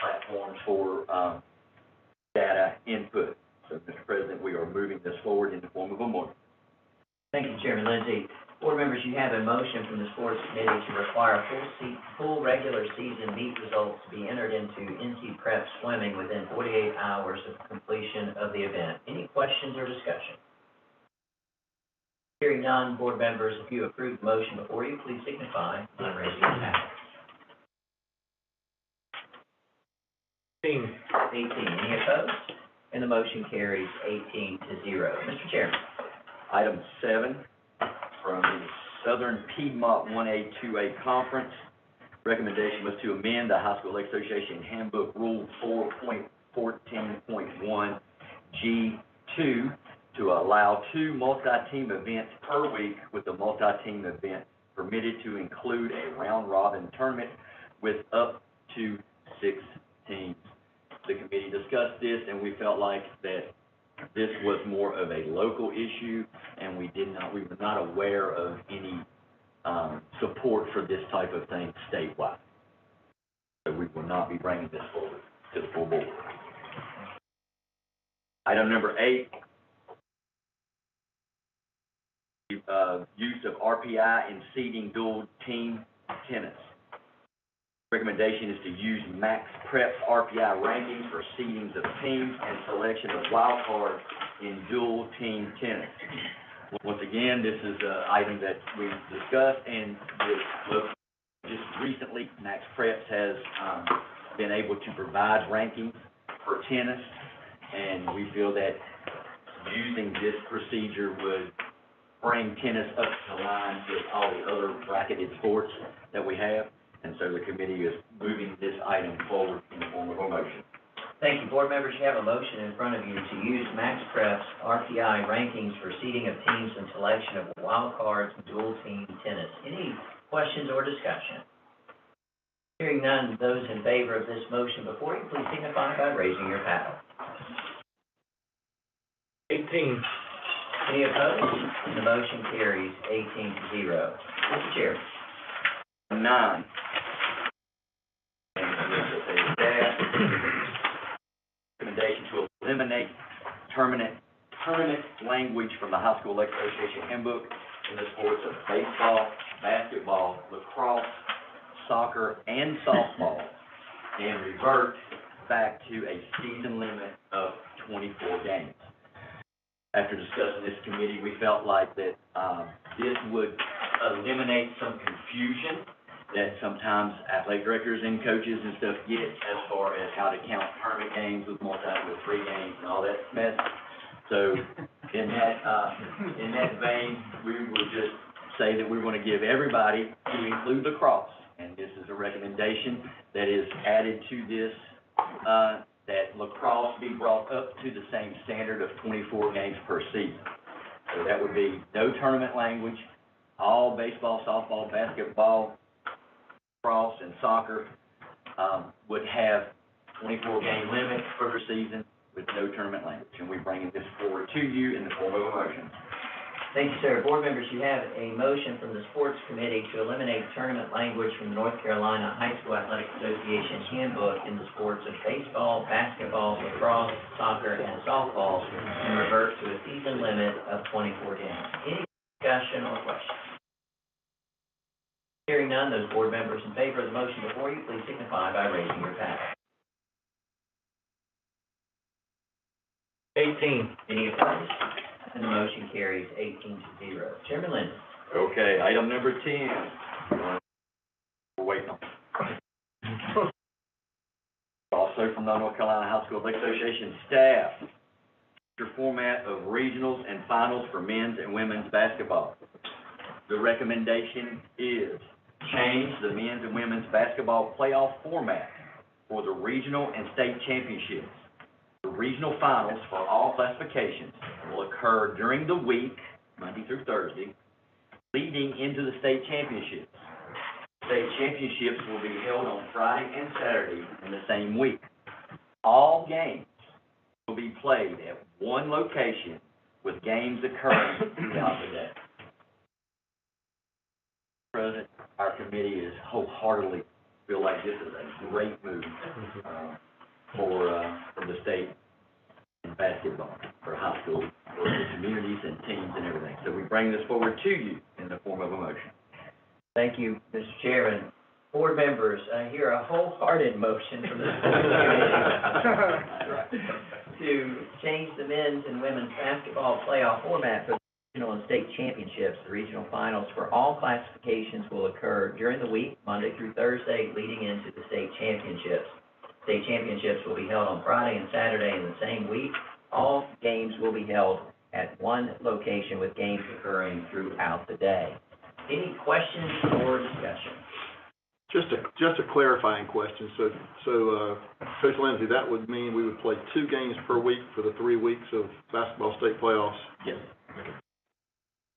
platforms for data input. So, Mr. President, we are moving this forward in the form of a motion. Thank you, Chairman Lindsay. Board members, you have a motion from the Sports Committee to require full regular season meet results to be entered into NC Prep Swimming within 48 hours of completion of the event. Any questions or discussion? Hearing none, board members, if you approve the motion before you, please signify by raising your hand. 18. 18, any opposed? And the motion carries 18-0. Mr. Chairman. Item 7, from the Southern Piedmont 1A, 2A Conference. Recommendation was to amend the High School Athletic Association Handbook Rule 4.14.1 G2 to allow 2 multi-team events per week, with the multi-team event permitted to include a round-robin tournament with up to 6 teams. The committee discussed this, and we felt like that this was more of a local issue, and we were not aware of any support for this type of thing statewide. So we will not be bringing this forward to the full board. Item number 8, use of RPI in seeding dual team tennis. Recommendation is to use Max Prep's RPI rankings for seedings of teams and selection of wild cards in dual team tennis. Once again, this is an item that we discussed, and just recently, Max Prep has been able to provide rankings for tennis, and we feel that using this procedure would bring tennis up to line with all the other bracketed sports that we have. And so the committee is moving this item forward in the form of a motion. Thank you. Board members, you have a motion in front of you to use Max Prep's RPI rankings for seeding of teams and selection of wild cards and dual team tennis. Any questions or discussion? Hearing none, those in favor of this motion before you, please signify by raising your paddle. 18. Any opposed? And the motion carries 18-0. Mr. Chair. 9. Recommendation to eliminate tournament language from the High School Athletic Association Handbook in the sports of baseball, basketball, lacrosse, soccer, and softball, and revert back to a season limit of 24 games. After discussing this committee, we felt like that this would eliminate some confusion that sometimes athletic directors and coaches and stuff get as far as how to count tournament games with 3 games and all that mess. So In that vein, we will just say that we're gonna give everybody, to include lacrosse, and this is a recommendation that is added to this, that lacrosse be brought up to the same standard of 24 games per season. So that would be no tournament language, all baseball, softball, basketball, lacrosse, and soccer, would have 24-game limit for the season with no tournament language. And we're bringing this forward to you in the form of a motion. Thank you, sir. Board members, you have a motion from the Sports Committee to eliminate tournament language from the North Carolina High School Athletic Association handbook in the sports of baseball, basketball, lacrosse, soccer, and softball, and revert to a season limit of 24 games. Any discussion or questions? Hearing none, those board members in favor of the motion before you, please signify by raising your paddle. 18. Any opposed? And the motion carries 18-0. Chairman Linder. Okay, item number 10. We're waiting on. Also from the North Carolina High School Athletic Association staff, your format of regionals and finals for men's and women's basketball. The recommendation is change the men's and women's basketball playoff format for the regional and state championships. The regional finals for all classifications will occur during the week, Monday through Thursday, leading into the state championships. State championships will be held on Friday and Saturday in the same week. All games will be played at one location with games occurring throughout the day. President, our committee is wholeheartedly feel like this is a great move for the state in basketball, for high school, for the communities and teams and everything. So we bring this forward to you in the form of a motion. Thank you, Mr. Chairman. Board members, I hear a wholehearted motion from the Sports Committee to change the men's and women's basketball playoff format for the regional and state championships. The regional finals for all classifications will occur during the week, Monday through Thursday, leading into the state championships. State championships will be held on Friday and Saturday in the same week. All games will be held at one location with games occurring throughout the day. Any questions or discussion? Just a clarifying question. So Coach Lindsay, that would mean we would play 2 games per week for the 3 weeks of basketball state playoffs? Yes.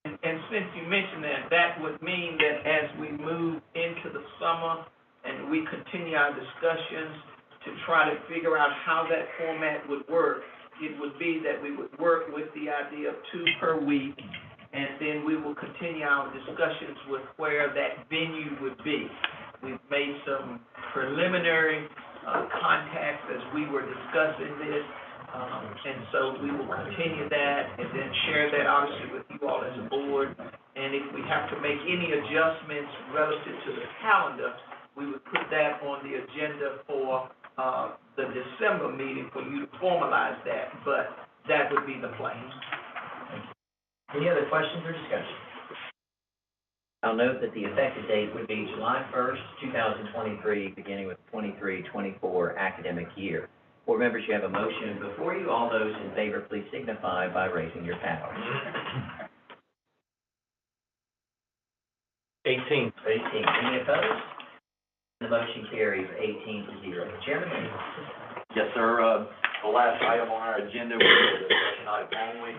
And since you mentioned that, that would mean that as we move into the summer and we continue our discussions to try to figure out how that format would work, it would be that we would work with the idea of 2 per week, and then we will continue our discussions with where that venue would be. We've made some preliminary contacts as we were discussing this, and so we will continue that and then share that obviously with you all as a board. And if we have to make any adjustments relative to the calendar, we would put that on the agenda for the December meeting for you to formalize that, but that would be the plan. Any other questions or discussion? I'll note that the effective date would be July 1st, 2023, beginning with the 23-24 academic year. Board members, you have a motion before you. All those in favor, please signify by raising your paddle. 18. 18. Any opposed? The motion carries 18-0. Chairman? Yes, sir. The last item on our agenda was a discussion item only.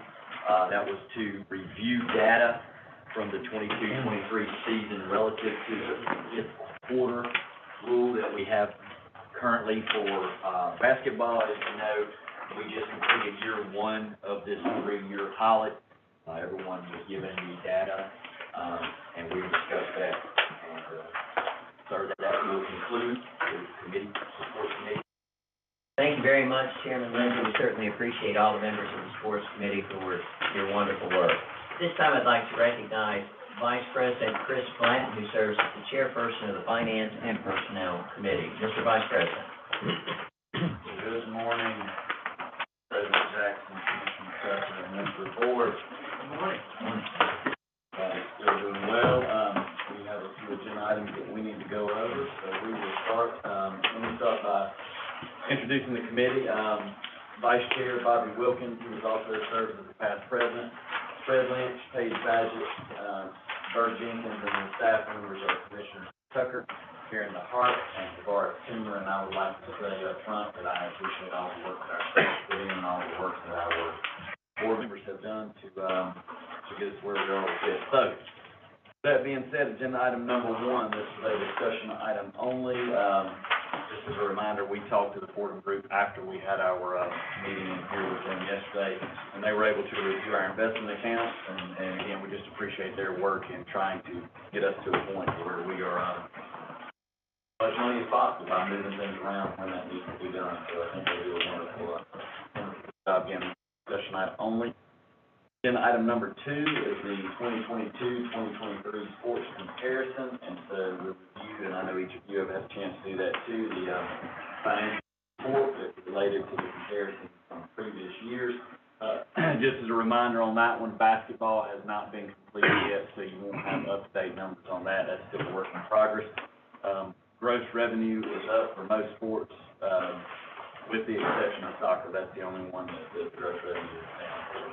That was to review data from the 22-23 season relative to the quarter rule that we have currently for basketball. As you know, we just completed year 1 of this 3-year pilot. Everyone was given the data, and we discussed that. And, sir, that will conclude the committee, sports committee. Thank you very much, Chairman Lindsay. We certainly appreciate all the members of the Sports Committee for your wonderful work. This time, I'd like to recognize Vice President Chris Blanton, who serves as the chairperson of the Finance and Personnel Committee. Mr. Vice President. Good morning, President Jackson, Commissioner Custer, and members of the board. Good morning. Still doing well. We have a few agenda items that we need to go over, so we will start. Let me start by introducing the committee. Vice Chair Bobby Wilkins, who has also served as the past president. Fred Lynch, Paige Badgett, Bert Jenkins, and the staff members are Commissioner Tucker, Karen DeHart, and Tavares Toomer, and I would like to say up front that I appreciate all the work that our staff put in and all the work that our board members have done to get us where we are with this. So, that being said, agenda item number 1, this is a discussion item only. Just as a reminder, we talked to the Fordham Group after we had our meeting in here with them yesterday, and they were able to review our investment accounts, and again, we just appreciate their work in trying to get us to a point where we are as much money as possible by moving things around when that needs to be done. So I think they do a wonderful job. Again, discussion item only. Then item number 2 is the 2022-2023 sports comparison, and so we reviewed, and I know each of you have had a chance to do that too, the financial report that's related to the comparison from previous years. Just as a reminder on that one, basketball has not been completed yet, so you won't have up-to-date numbers on that. That's still a work in progress. Gross revenue is up for most sports, with the exception of soccer. That's the only one that the gross revenue is down for.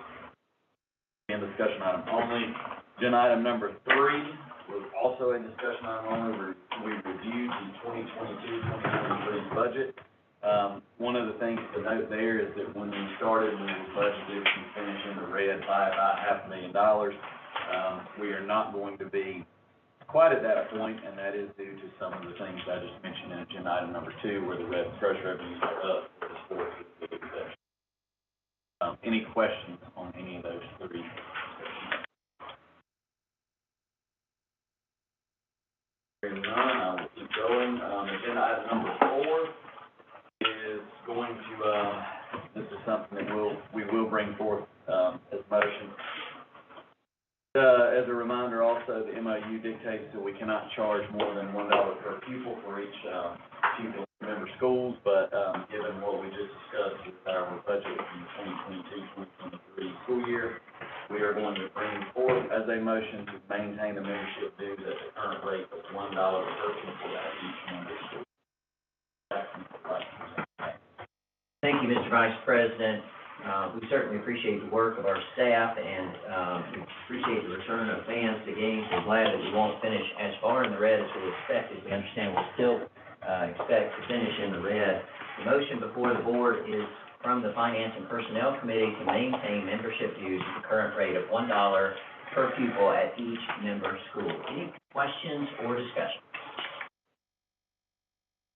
And discussion item only. Agenda item number 3 was also a discussion item only. We reviewed the 2022-2023 budget. One of the things to note there is that when we started, we were budgeted to finish in the red by about $500,000. We are not going to be quite at that point, and that is due to some of the things I just mentioned in agenda item number 2, where the gross revenues are up for the sports with the exception. Any questions on any of those 3? Hearing none, I will keep going. Agenda item number 4 is going to, this is something that we will bring forth as motion. As a reminder also, the MOU dictates that we cannot charge more than $1 per pupil for each pupil in member schools, but given what we just discussed with our budget in the 2022-2023 school year, we are going to bring forth as a motion to maintain the membership dues at the current rate of $1 per pupil at each member school. Thank you, Mr. Vice President. We certainly appreciate the work of our staff, and we appreciate the return of fans to games. We're glad that we won't finish as far in the red as we expected. We understand we'll still expect to finish in the red. The motion before the board is from the Finance and Personnel Committee to maintain membership dues at the current rate of $1 per pupil at each member school. Any questions or discussion?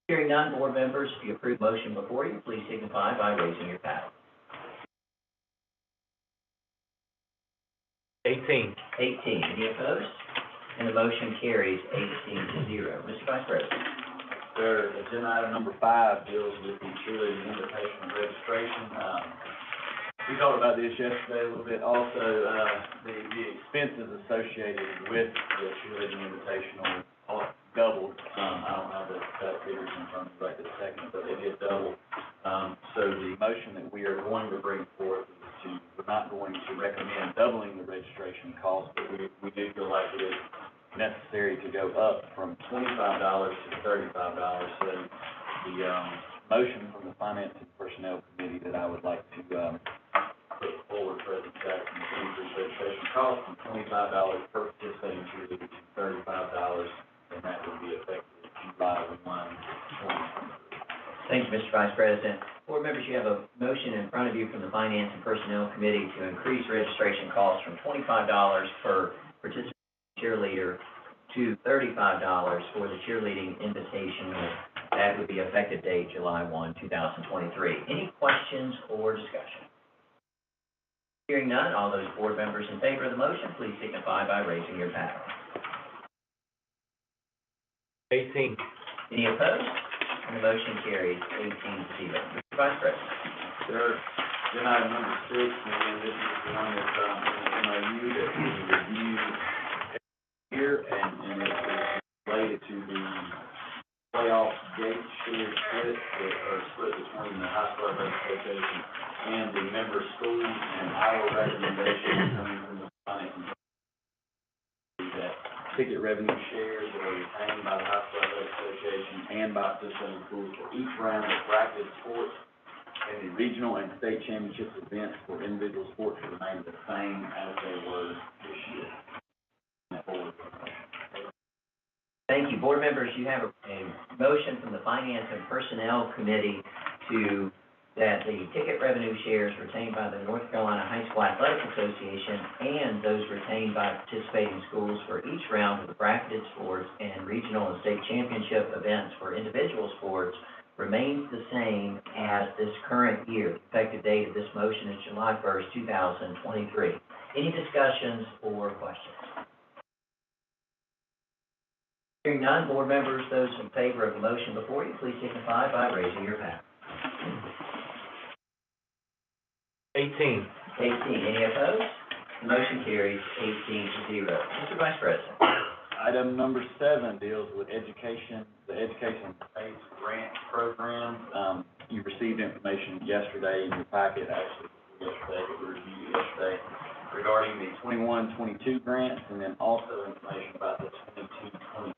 Hearing none, board members, if you approve the motion before you, please signify by raising your paddle. 18. 18. Any opposed? And the motion carries 18-0. Mr. Vice President. Sir, agenda item number 5 deals with the cheerleading invitation registration. We talked about this yesterday a little bit. Also, the expenses associated with the cheerleading invitation are doubled. I don't have the exact figures in front of me right this second, but it is doubled. So the motion that we are going to bring forth is we're not going to recommend doubling the registration cost, but we do feel like it is necessary to go up from $25 to $35. So the motion from the Finance and Personnel Committee that I would like to put forward, President Jackson, to increase registration cost from $25 per participating cheerleader to $35, and that will be effective July 1, 2023. Thank you, Mr. Vice President. Board members, you have a motion in front of you from the Finance and Personnel Committee to increase registration costs from $25 per participating cheerleader to $35 for the cheerleading invitational. That would be effective date July 1, 2023. Any questions or discussion? Hearing none, all those board members in favor of the motion, please signify by raising your paddle. 18. Any opposed? And the motion carries 18-0. Mr. Vice President. Sir, agenda item number 6, and again, this is the one that's in the MOU that we review here, and it is related to the playoff gate share split, or split between the High School Athletic Association and the member schools, and our recommendation coming from the Finance and that ticket revenue shares that are retained by the High School Athletic Association and by participating schools for each round of practice sports And the regional and state championship events for individual sports remain the same as they were this year. Thank you. Board members, you have a motion from the Finance and Personnel Committee that the ticket revenue shares retained by the North Carolina High School Athletic Association and those retained by participating schools for each round of the bracketed sports and regional and state championship events for individual sports remains the same as this current year. The effective date of this motion is July 1st, 2023. Any discussions or questions? Hearing none, board members, those in favor of the motion before you, please signify by raising your hand. 18. 18. Any opposed? The motion carries 18-0. Mr. Vice President. Item number 7 deals with education, the education-based grant program. You received information yesterday in your packet, actually yesterday, we reviewed it yesterday, regarding the 21-22 grants, and then also information about the 22-23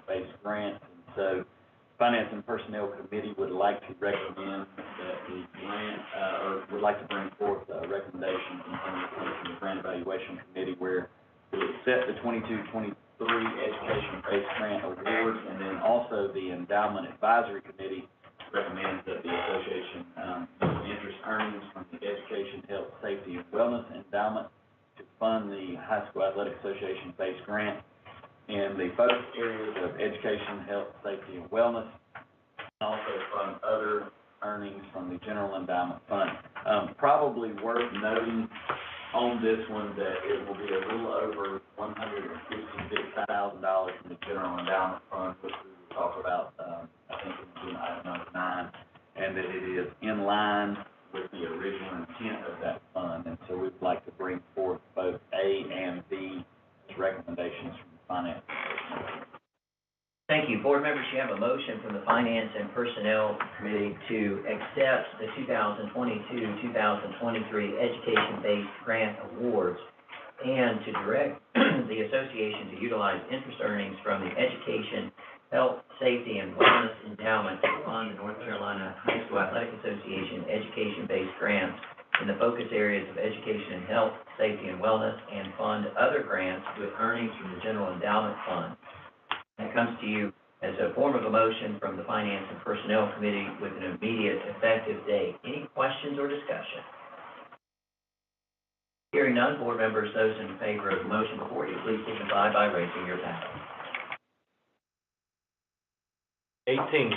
based grant. And so Finance and Personnel Committee would like to recommend that the grant, or would like to bring forth a recommendation from the Grant Evaluation Committee where we accept the 22-23 education-based grant awards, and then also the Endowment Advisory Committee recommends that the association use interest earnings from the Education, Health, Safety, and Wellness Endowment to fund the High School Athletic Association-based grant. In the focus areas of education, health, safety, and wellness, and also fund other earnings from the General Endowment Fund. Probably worth noting on this one that it will be a little over $156,000 from the General Endowment Fund, which we will talk about, I think in item number 9, and that it is in line with the original intent of that fund. And so we'd like to bring forth both A and B as recommendations from the Finance. Thank you. Board members, you have a motion from the Finance and Personnel Committee to accept the 2022-2023 education-based grant awards and to direct the association to utilize interest earnings from the Education, Health, Safety, and Wellness Endowment to fund the North Carolina High School Athletic Association education-based grants in the focus areas of education and health, safety, and wellness, and fund other grants with earnings from the General Endowment Fund. That comes to you as a form of a motion from the Finance and Personnel Committee with an immediate effective date. Any questions or discussion? Hearing none, board members, those in favor of the motion before you, please signify by raising your hand. 18. 18.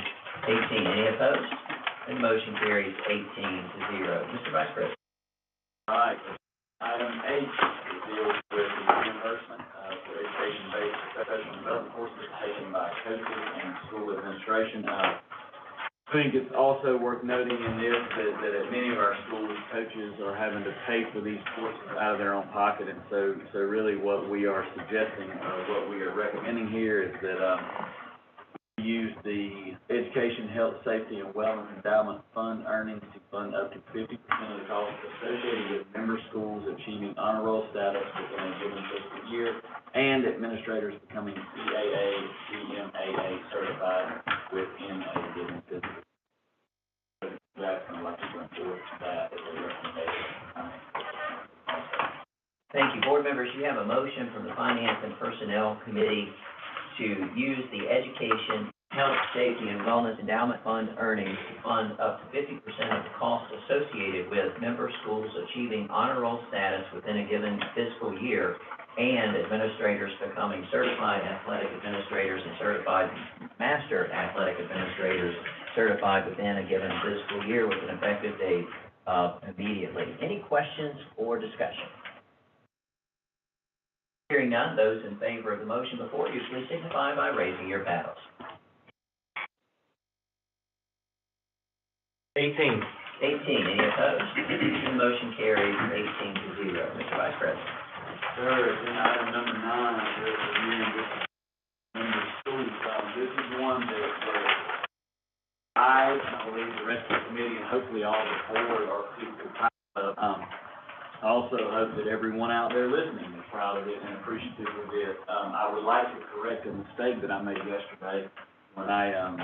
Any opposed? And the motion carries 18-0. Mr. Vice President. All right. Item 8 deals with the reimbursement for education-based professional development courses taken by coaches and school administration. I think it's also worth noting in this that at many of our schools, coaches are having to pay for these courses out of their own pocket, and so really what we are suggesting, what we are recommending here is that use the Education, Health, Safety, and Wellness Endowment Fund earnings to fund up to 50% of the costs associated with member schools achieving honor roll status within a given fiscal year and administrators becoming CAA, CMAA certified within a given fiscal year. Jackson, I'd like to bring forward that as a recommendation. Thank you. Board members, you have a motion from the Finance and Personnel Committee to use the Education, Health, Safety, and Wellness Endowment Fund earnings to fund up to 50% of the costs associated with member schools achieving honor roll status within a given fiscal year and administrators becoming certified athletic administrators and certified master athletic administrators certified within a given fiscal year with an effective date immediately. Any questions or discussion? Hearing none, those in favor of the motion before you, please signify by raising your paddles. 18. 18. Any opposed? The motion carries 18-0. Mr. Vice President. Sir, in item number 9, we're reviewing this member school. This is one that I believe the rest of the committee and hopefully all the board are super proud of. I also hope that everyone out there listening is proud of it and appreciative of it. I would like to correct a mistake that I made yesterday when I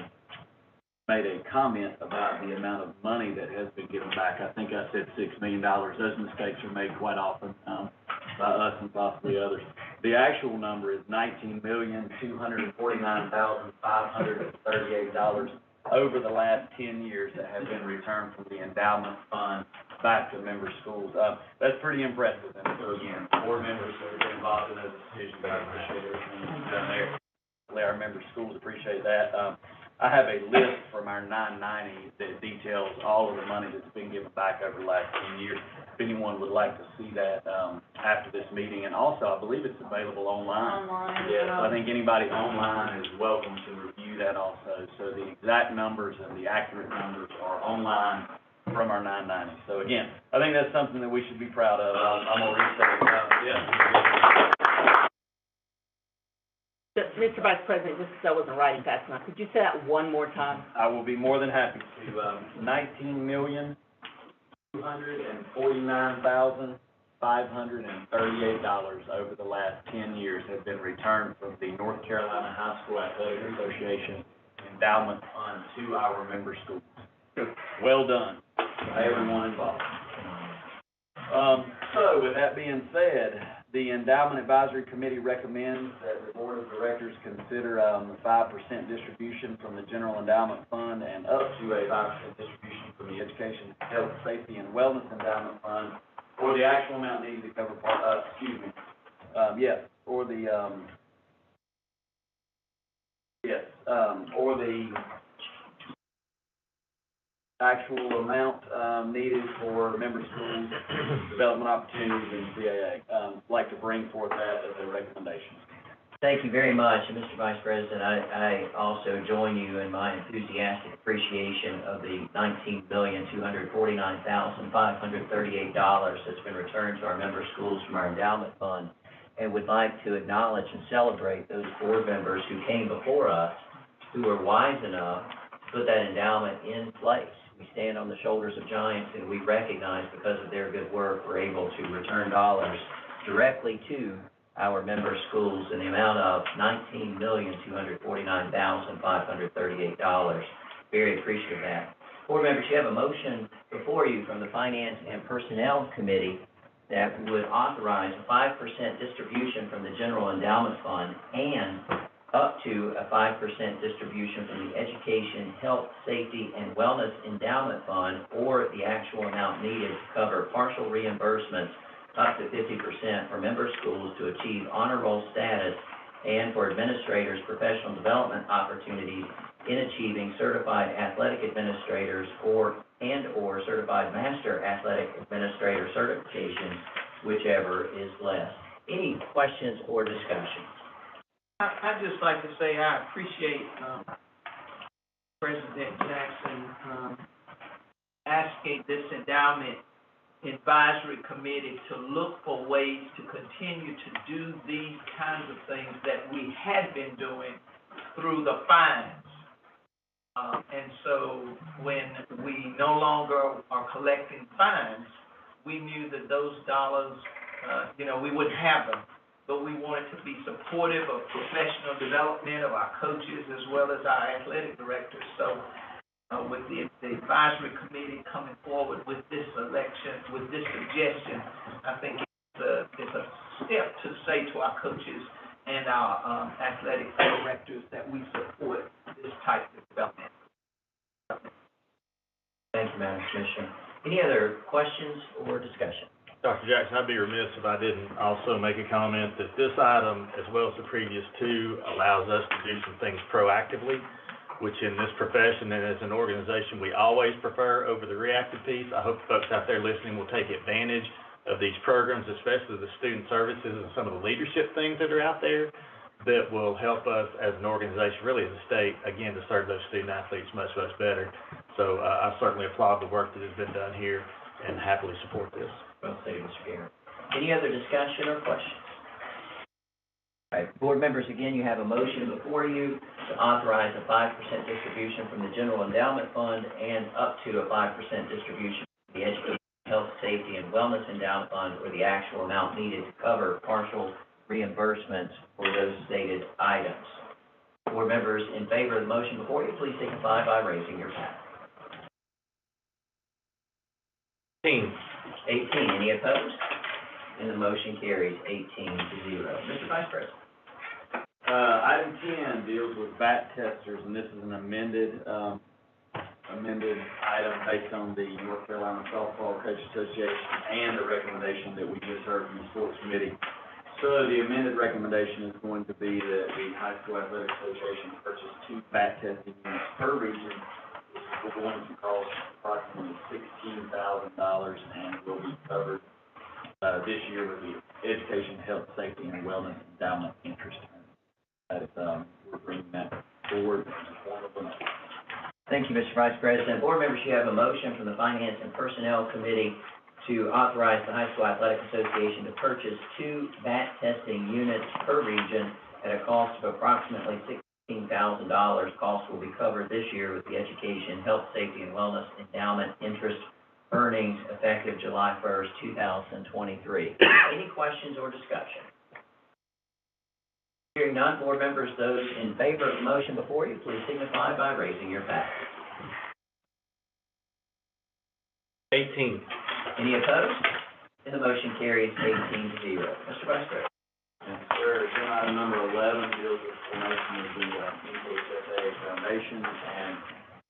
made a comment about the amount of money that has been given back. I think I said $6 million. Those mistakes are made quite often, by us and possibly others. The actual number is $19,249,538 over the last 10 years that have been returned from the endowment fund back to member schools. That's pretty impressive. And so again, board members that have been involved in those decisions, I appreciate everything you've done there. Our member schools appreciate that. I have a list from our 990 that details all of the money that's been given back over the last 10 years. If anyone would like to see that, after this meeting, and also, I believe it's available online. Yes, I think anybody online is welcome to review that also. So the exact numbers and the accurate numbers are online from our 990. So again, I think that's something that we should be proud of. I'm gonna restate it. Mr. Vice President, just because I wasn't writing fast enough, could you say that one more time? I will be more than happy to. $19,249,538 over the last 10 years have been returned from the North Carolina High School Athletic Association Endowment Fund to our member schools. Well done, by everyone involved. So with that being said, the Endowment Advisory Committee recommends that the Board of Directors consider the 5% distribution from the General Endowment Fund and up to a 5% distribution from the Education, Health, Safety, and Wellness Endowment Fund, or the actual amount needed to cover or the actual amount needed for member schools, development opportunities, and CAA. Like to bring forth that as a recommendation. Thank you very much, and Mr. Vice President, I also join you in my enthusiastic appreciation of the $19,249,538 that's been returned to our member schools from our endowment fund, and would like to acknowledge and celebrate those board members who came before us, who were wise enough to put that endowment in place. We stand on the shoulders of giants, and we recognize because of their good work, we're able to return dollars directly to our member schools in the amount of $19,249,538. Very appreciative of that. Board members, you have a motion before you from the Finance and Personnel Committee that would authorize a 5% distribution from the General Endowment Fund and up to a 5% distribution from the Education, Health, Safety, and Wellness Endowment Fund, or the actual amount needed to cover partial reimbursements up to 50% for member schools to achieve honor roll status and for administrators' professional development opportunities in achieving certified athletic administrators or certified master athletic administrator certifications, whichever is less. Any questions or discussion? I'd just like to say I appreciate President Jackson asking this endowment advisory committee to look for ways to continue to do these kinds of things that we had been doing through the fines. And so when we no longer are collecting fines, we knew that those dollars, we wouldn't have them. But we wanted to be supportive of professional development of our coaches as well as our athletic directors. So with the advisory committee coming forward with this suggestion, I think it's a step to say to our coaches and our athletic directors that we support this type of development. Thank you, Madam Commissioner. Any other questions or discussion? Dr. Jackson, I'd be remiss if I didn't also make a comment that this item, as well as the previous two, allows us to do some things proactively, which in this profession and as an organization, we always prefer over the reactive piece. I hope folks out there listening will take advantage of these programs, especially the student services and some of the leadership things that are out there that will help us as an organization, really as a state, again, to serve those student athletes much, much better. So I certainly applaud the work that has been done here and happily support this. Well said, Mr. Garrett. Any other discussion or questions? All right, board members, again, you have a motion before you to authorize a 5% distribution from the General Endowment Fund and up to a 5% distribution from the Education, Health, Safety, and Wellness Endowment Fund, or the actual amount needed to cover partial reimbursements for those stated items. Board members in favor of the motion before you, please signify by raising your hand. 18. 18, any opposed? And the motion carries 18-0. Mr. Vice President. Item 10 deals with bat testers, and this is an amended item based on the North Carolina Softball Coach Association and the recommendation that we just heard from the Sports Committee. So the amended recommendation is going to be that the High School Athletic Association purchase 2 bat testing units per region. This is going to cost approximately $16,000 and will be covered this year with the Education, Health, Safety, and Wellness Endowment Interest. That is, we're bringing that forward in the form of an. Thank you, Mr. Vice President. Board members, you have a motion from the Finance and Personnel Committee to authorize the High School Athletic Association to purchase 2 bat testing units per region at a cost of approximately $16,000. Cost will be covered this year with the Education, Health, Safety, and Wellness Endowment Interest earnings effective July 1st, 2023. Any questions or discussion? Hearing none, board members, those in favor of the motion before you, please signify by raising your hand. 18. Any opposed? And the motion carries 18-0. Mr. Vice President. Yes, sir. Agenda item number 11 deals with formation of the NCHSAA Foundation, and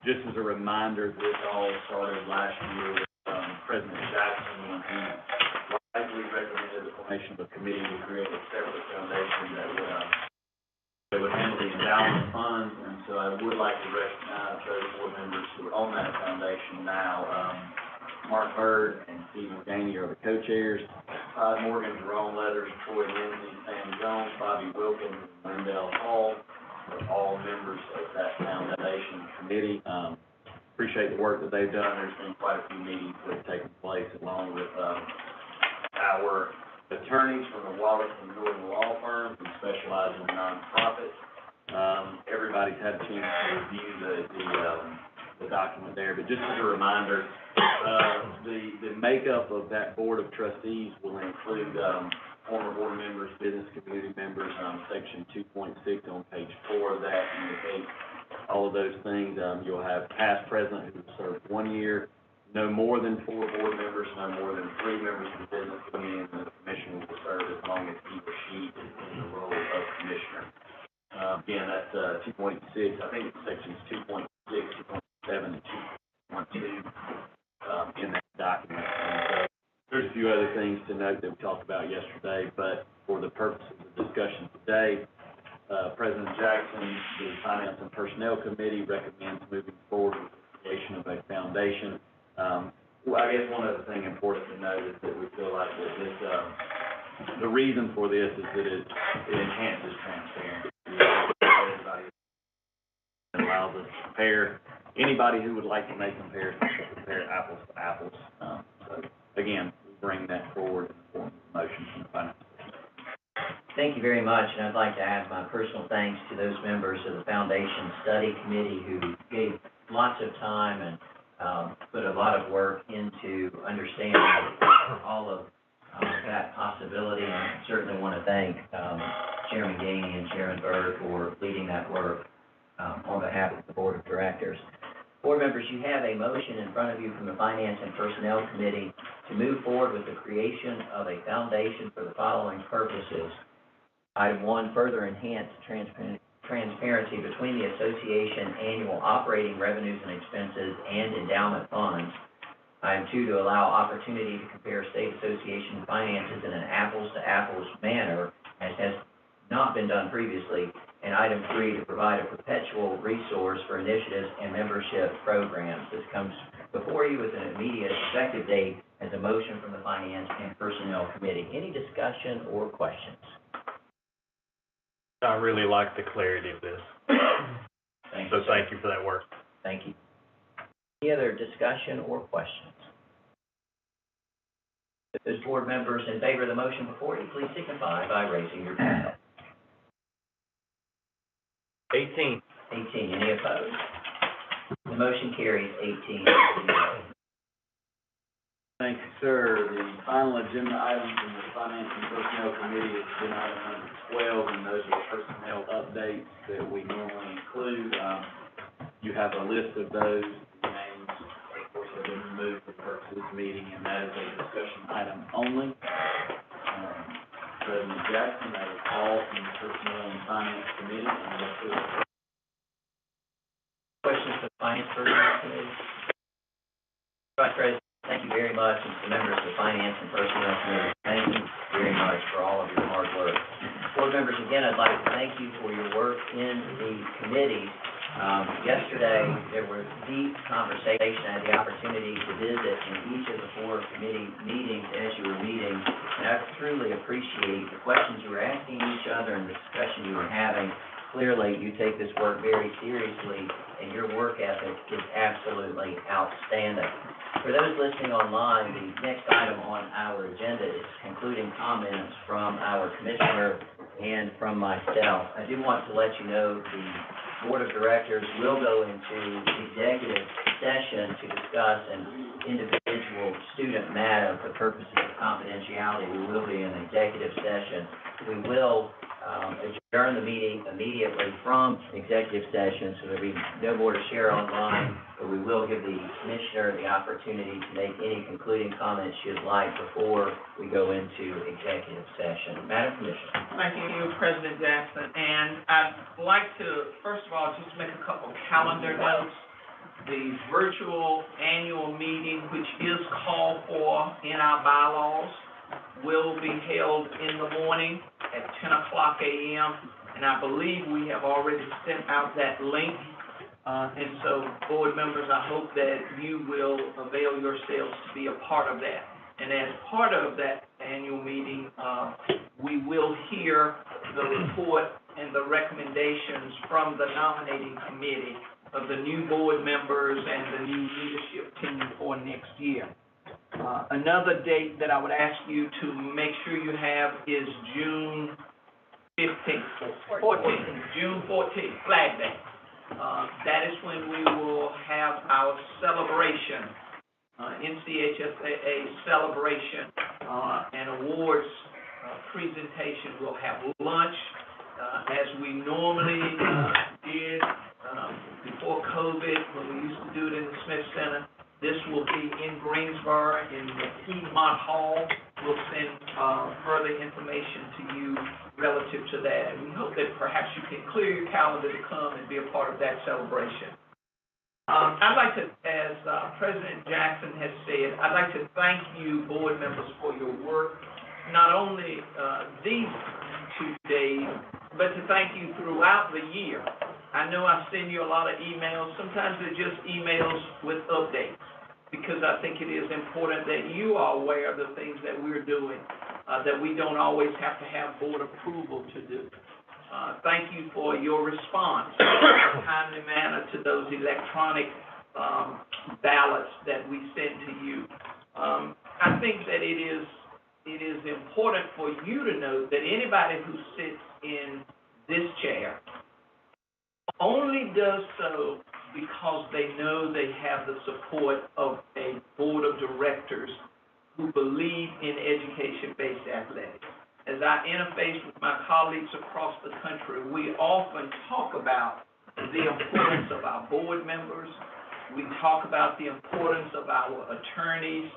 just as a reminder, this all started last year with President Jackson when he wisely recommended the formation of a committee to create a separate foundation that would handle the endowment funds, and so I would like to recognize those board members who are on that foundation now. Mark Bird and Steve Morganey are the co-chairs. Todd Morgan, Jerome Leathers, Troy Lindsay, Sam Jones, Bobby Wilkins, and Wendell Hall are all members of that foundation committee. Appreciate the work that they've done. There's been quite a few meetings that have taken place along with our attorneys from the Wallace and Northern law firms who specialize in nonprofits. Everybody's had a chance to review the document there, but just as a reminder, the makeup of that board of trustees will include former board members, business community members, section 2.6 on page 4 of that indicates all of those things. You'll have past president who will serve 1 year, no more than 4 board members, no more than 3 members of the business committee, and the commissioner will serve as long as he or she is in the role of commissioner. Again, that's 2.6, I think it's sections 2.6, 2.7, and 2.2 in that document. And there's a few other things to note that we talked about yesterday, but for the purposes of discussion today, President Jackson, the Finance and Personnel Committee, recommends moving forward with the creation of a foundation. Well, I guess one other thing important to note is that we feel like that this, the reason for this is that it enhances transparency. It allows us to compare, anybody who would like to make comparisons, to compare apples to apples. So again, we bring that forward in the form of a motion from the Finance. Thank you very much, and I'd like to add my personal thanks to those members of the Foundation Study Committee who gave lots of time and put a lot of work into understanding all of that possibility, and I certainly want to thank Chairman Gainey and Chairman Bird for leading that work on behalf of the Board of Directors. Board members, you have a motion in front of you from the Finance and Personnel Committee to move forward with the creation of a foundation for the following purposes. Item 1, further enhance transparency between the association annual operating revenues and expenses and endowment funds. Item 2, to allow opportunity to compare state association finances in an apples-to-apples manner, as has not been done previously. And item 3, to provide a perpetual resource for initiatives and membership programs. This comes before you with an immediate effective date as a motion from the Finance and Personnel Committee. Any discussion or questions? I really like the clarity of this. Thank So you, thank you for that work. Thank you. Any other discussion or questions? If those board members in favor of the motion before you, please signify by raising your hand. 18. 18. Any opposed? The motion carries 18-0. Thank you, sir. The final agenda item from the Finance and Personnel Committee is agenda item number 12, and those are personnel updates that we normally include. You have a list of those. The names, of course, have been removed for the purpose of this meeting, and that is a discussion item only. President Jackson, that is all from the Personnel and Finance Committee, and let's do it. Questions for the Finance Personnel Committee? Vice President, thank you very much, and to members of the Finance and Personnel Committee, thank you very much for all of your hard work. Board members, again, I'd like to thank you for your work in the committees. Yesterday, there was deep conversation. I had the opportunity to visit in each of the 4 committee meetings as you were meeting, and I truly appreciate the questions you were asking each other and the discussion you were having. Clearly, you take this work very seriously, and your work ethic is absolutely outstanding. For those listening online, the next item on our agenda is concluding comments from our commissioner and from myself. I do want to let you know the Board of Directors will go into executive session to discuss an individual student matter for purposes of confidentiality. We will be in executive session. We will adjourn the meeting immediately from executive session, so there'll be no more to share online, but we will give the commissioner the opportunity to make any concluding comments she'd like before we go into executive session. Madam Commissioner. Thank you, President Jackson. And I'd like to, first of all, just make a couple calendar notes. The virtual annual meeting, which is called for in our bylaws, will be held in the morning at 10 o'clock a.m., and I believe we have already sent out that link. And so, board members, I hope that you will avail yourselves to be a part of that. And as part of that annual meeting, we will hear the report and the recommendations from the nominating committee of the new board members and the new leadership team for next year. Another date that I would ask you to make sure you have is June 14th, June 14th, Flag Day. That is when we will have our celebration, NCHSAA celebration, and awards presentation. We'll have lunch, as we normally did before COVID, when we used to do it in the Smith Center. This will be in Greensboro in the Piedmont Hall. We'll send further information to you relative to that. And we hope that perhaps you can clear your calendar to come and be a part of that celebration. I'd like to, as President Jackson has said, I'd like to thank you, board members, for your work, not only these 2 days, but to thank you throughout the year. I know I send you a lot of emails. Sometimes they're just emails with updates, because I think it is important that you are aware of the things that we're doing, that we don't always have to have board approval to do. Thank you for your response in a timely manner to those electronic ballots that we sent to you. I think that it is important for you to know that anybody who sits in this chair only does so because they know they have the support of a board of directors who believe in education-based athletics. As I interface with my colleagues across the country, we often talk about the importance of our board members. We talk about the importance of our attorneys,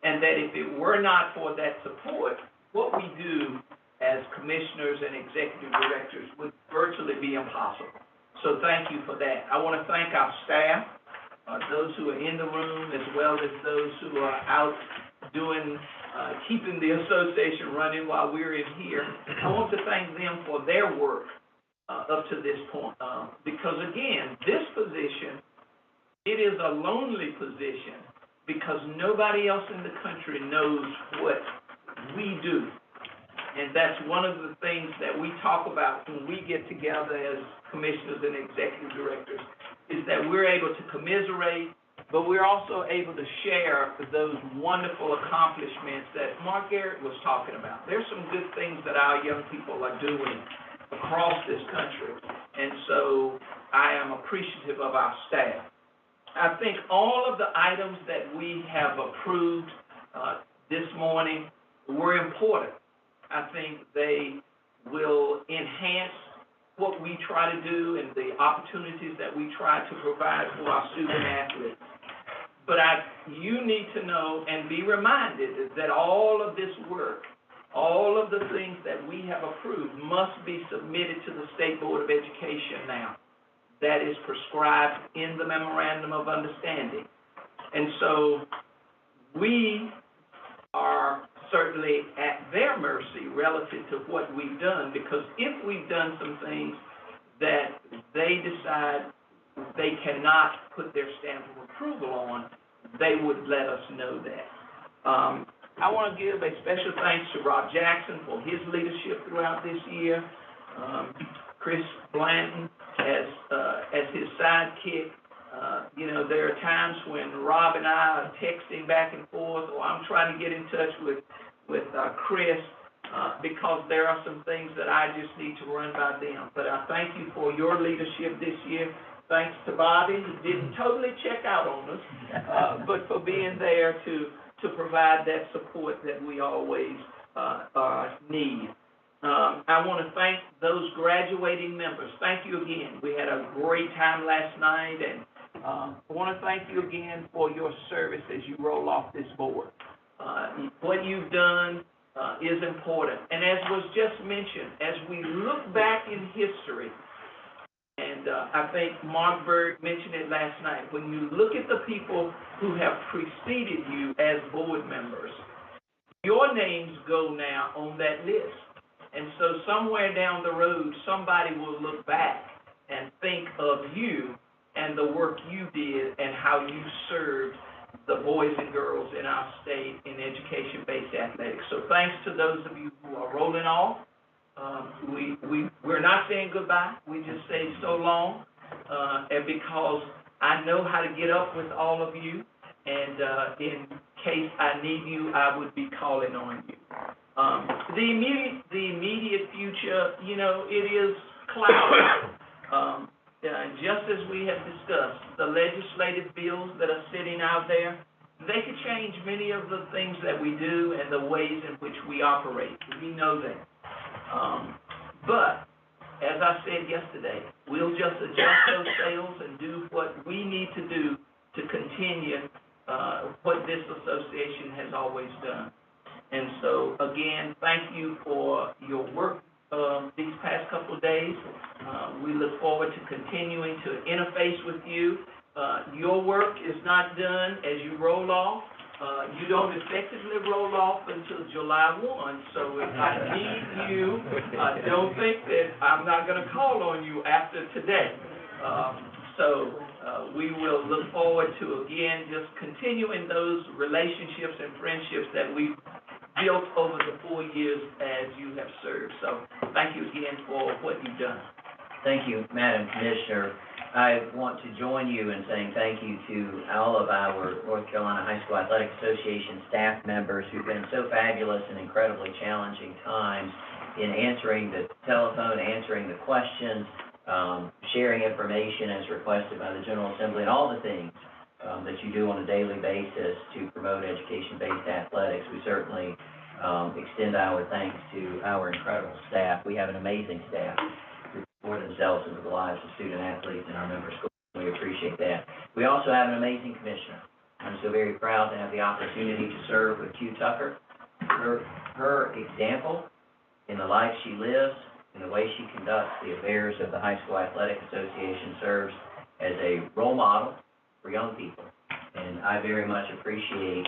and that if it were not for that support, what we do as commissioners and executive directors would virtually be impossible. So thank you for that. I want to thank our staff, those who are in the room, as well as those who are out doing, keeping the association running while we're in here. I want to thank them for their work up to this point. Because again, this position, it is a lonely position because nobody else in the country knows what we do. And that's one of the things that we talk about when we get together as commissioners and executive directors, is that we're able to commiserate, but we're also able to share those wonderful accomplishments that Mark Garrett was talking about. There's some good things that our young people are doing across this country, and so I am appreciative of our staff. I think all of the items that we have approved this morning were important. I think they will enhance what we try to do and the opportunities that we try to provide for our student athletes. But you need to know and be reminded that all of this work, all of the things that we have approved must be submitted to the State Board of Education now. That is prescribed in the Memorandum of Understanding. And so we are certainly at their mercy relative to what we've done, because if we've done some things that they decide they cannot put their stamp of approval on, they would let us know that. I want to give a special thanks to Rob Jackson for his leadership throughout this year. Chris Blanton as his sidekick. You know, there are times when Rob and I are texting back and forth, or I'm trying to get in touch with Chris, because there are some things that I just need to run by them. But I thank you for your leadership this year. Thanks to Bobby, who didn't totally check out on us, but for being there to provide that support that we always need. I want to thank those graduating members. Thank you again. We had a great time last night, and I want to thank you again for your service as you roll off this board. What you've done is important. And as was just mentioned, as we look back in history, and I think Mark Berg mentioned it last night, when you look at the people who have preceded you as board members, your names go now on that list. And so somewhere down the road, somebody will look back and think of you and the work you did and how you served the boys and girls in our state in education-based athletics. So thanks to those of you who are rolling off. We're not saying goodbye. We just say so long, and because I know how to get up with all of you, and in case I need you, I would be calling on you. The immediate future, you know, it is cloudy. Just as we have discussed, the legislative bills that are sitting out there, they could change many of the things that we do and the ways in which we operate. We know that. But, as I said yesterday, we'll just adjust those sails and do what we need to do to continue what this association has always done. And so, again, thank you for your work these past couple of days. We look forward to continuing to interface with you. Your work is not done as you roll off. You don't effectively roll off until July 1, so if I need you, don't think that I'm not going to call on you after today. We will look forward to, again, just continuing those relationships and friendships that we've built over the 4 years as you have served. So thank you again for what you've done. Thank you, Madam Commissioner. I want to join you in saying thank you to all of our North Carolina High School Athletic Association staff members who've been so fabulous in incredibly challenging times in answering the telephone, answering the questions, sharing information as requested by the General Assembly, and all the things that you do on a daily basis to promote education-based athletics. We certainly extend our thanks to our incredible staff. We have an amazing staff for themselves and the lives of student athletes in our member schools. We appreciate that. We also have an amazing commissioner. I'm so very proud to have the opportunity to serve with Q Tucker. Her example in the life she lives, in the way she conducts the affairs of the High School Athletic Association, serves as a role model for young people. And I very much appreciate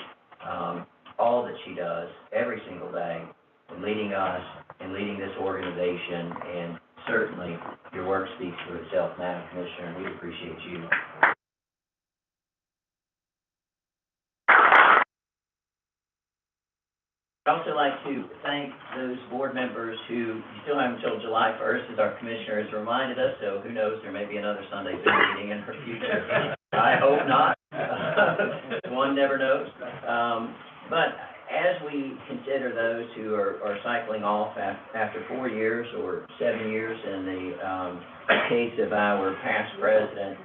all that she does every single day in leading us and leading this organization, and certainly your work speaks for itself, Madam Commissioner, and we appreciate you. I'd also like to thank those board members who, you still have until July 1st, as our commissioner has reminded us, so who knows, there may be another Sunday Zoom meeting in the future. I hope not. One never knows. But as we consider those who are cycling off after 4 years or 7 years in the case of our past president,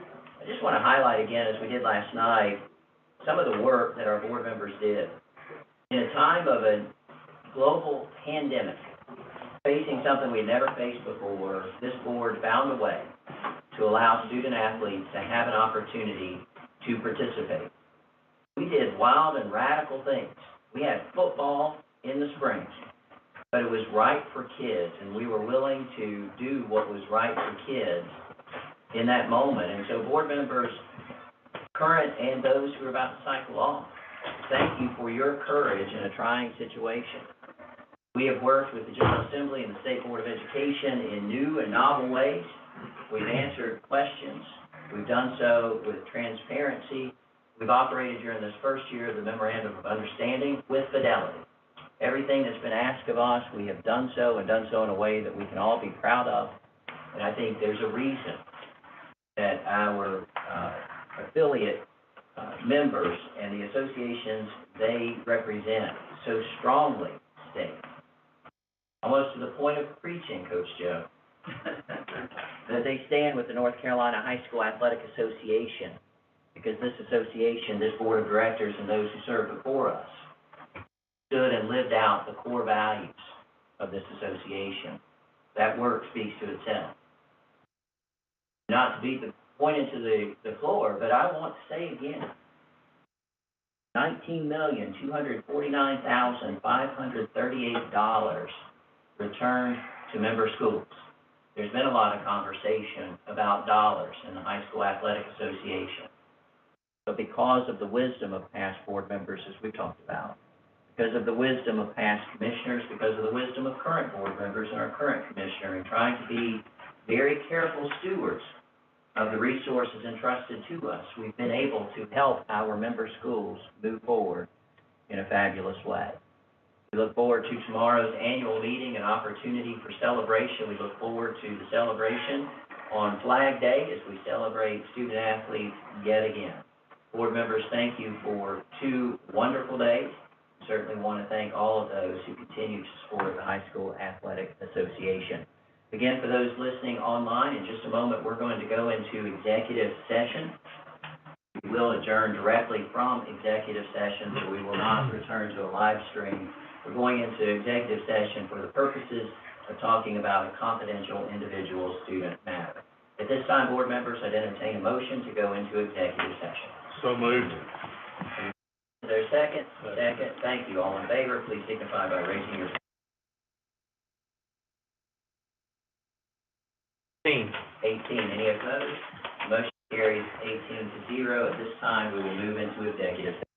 I just want to highlight again, as we did last night, some of the work that our board members did In a time of a global pandemic, facing something we'd never faced before, this board found a way to allow student athletes to have an opportunity to participate. We did wild and radical things. We had football in the spring, but it was right for kids, and we were willing to do what was right for kids in that moment. And so board members, current and those who are about to cycle off, thank you for your courage in a trying situation. We have worked with the General Assembly and the State Board of Education in new and novel ways. We've answered questions. We've done so with transparency. We've operated during this first year of the Memorandum of Understanding with fidelity. Everything that's been asked of us, we have done so, and done so in a way that we can all be proud of. And I think there's a reason that our affiliate members and the associations they represent so strongly state, almost to the point of preaching, Coach Joe, that they stand with the North Carolina High School Athletic Association, because this association, this board of directors, and those who served before us stood and lived out the core values of this association. That work speaks to itself. Not to beat the point into the floor, but I want to say again, $19,249,538 returned to member schools. There's been a lot of conversation about dollars in the High School Athletic Association. But because of the wisdom of past board members, as we've talked about, because of the wisdom of past commissioners, because of the wisdom of current board members and our current commissioner in trying to be very careful stewards of the resources entrusted to us, we've been able to help our member schools move forward in a fabulous way. We look forward to tomorrow's annual meeting, an opportunity for celebration. We look forward to the celebration on Flag Day as we celebrate student athletes yet again. Board members, thank you for 2 wonderful days. Certainly want to thank all of those who continue to support the High School Athletic Association. Again, for those listening online, in just a moment, we're going to go into executive session. We will adjourn directly from executive session, so we will not return to a live stream. We're going into executive session for the purposes of talking about a confidential individual student matter. At this time, board members, I'd entertain a motion to go into executive session. So moved. Is there a second? Second. Thank you. All in favor, please signify by raising your 18. Any opposed? Motion carries 18-0. At this time, we will move into executive session.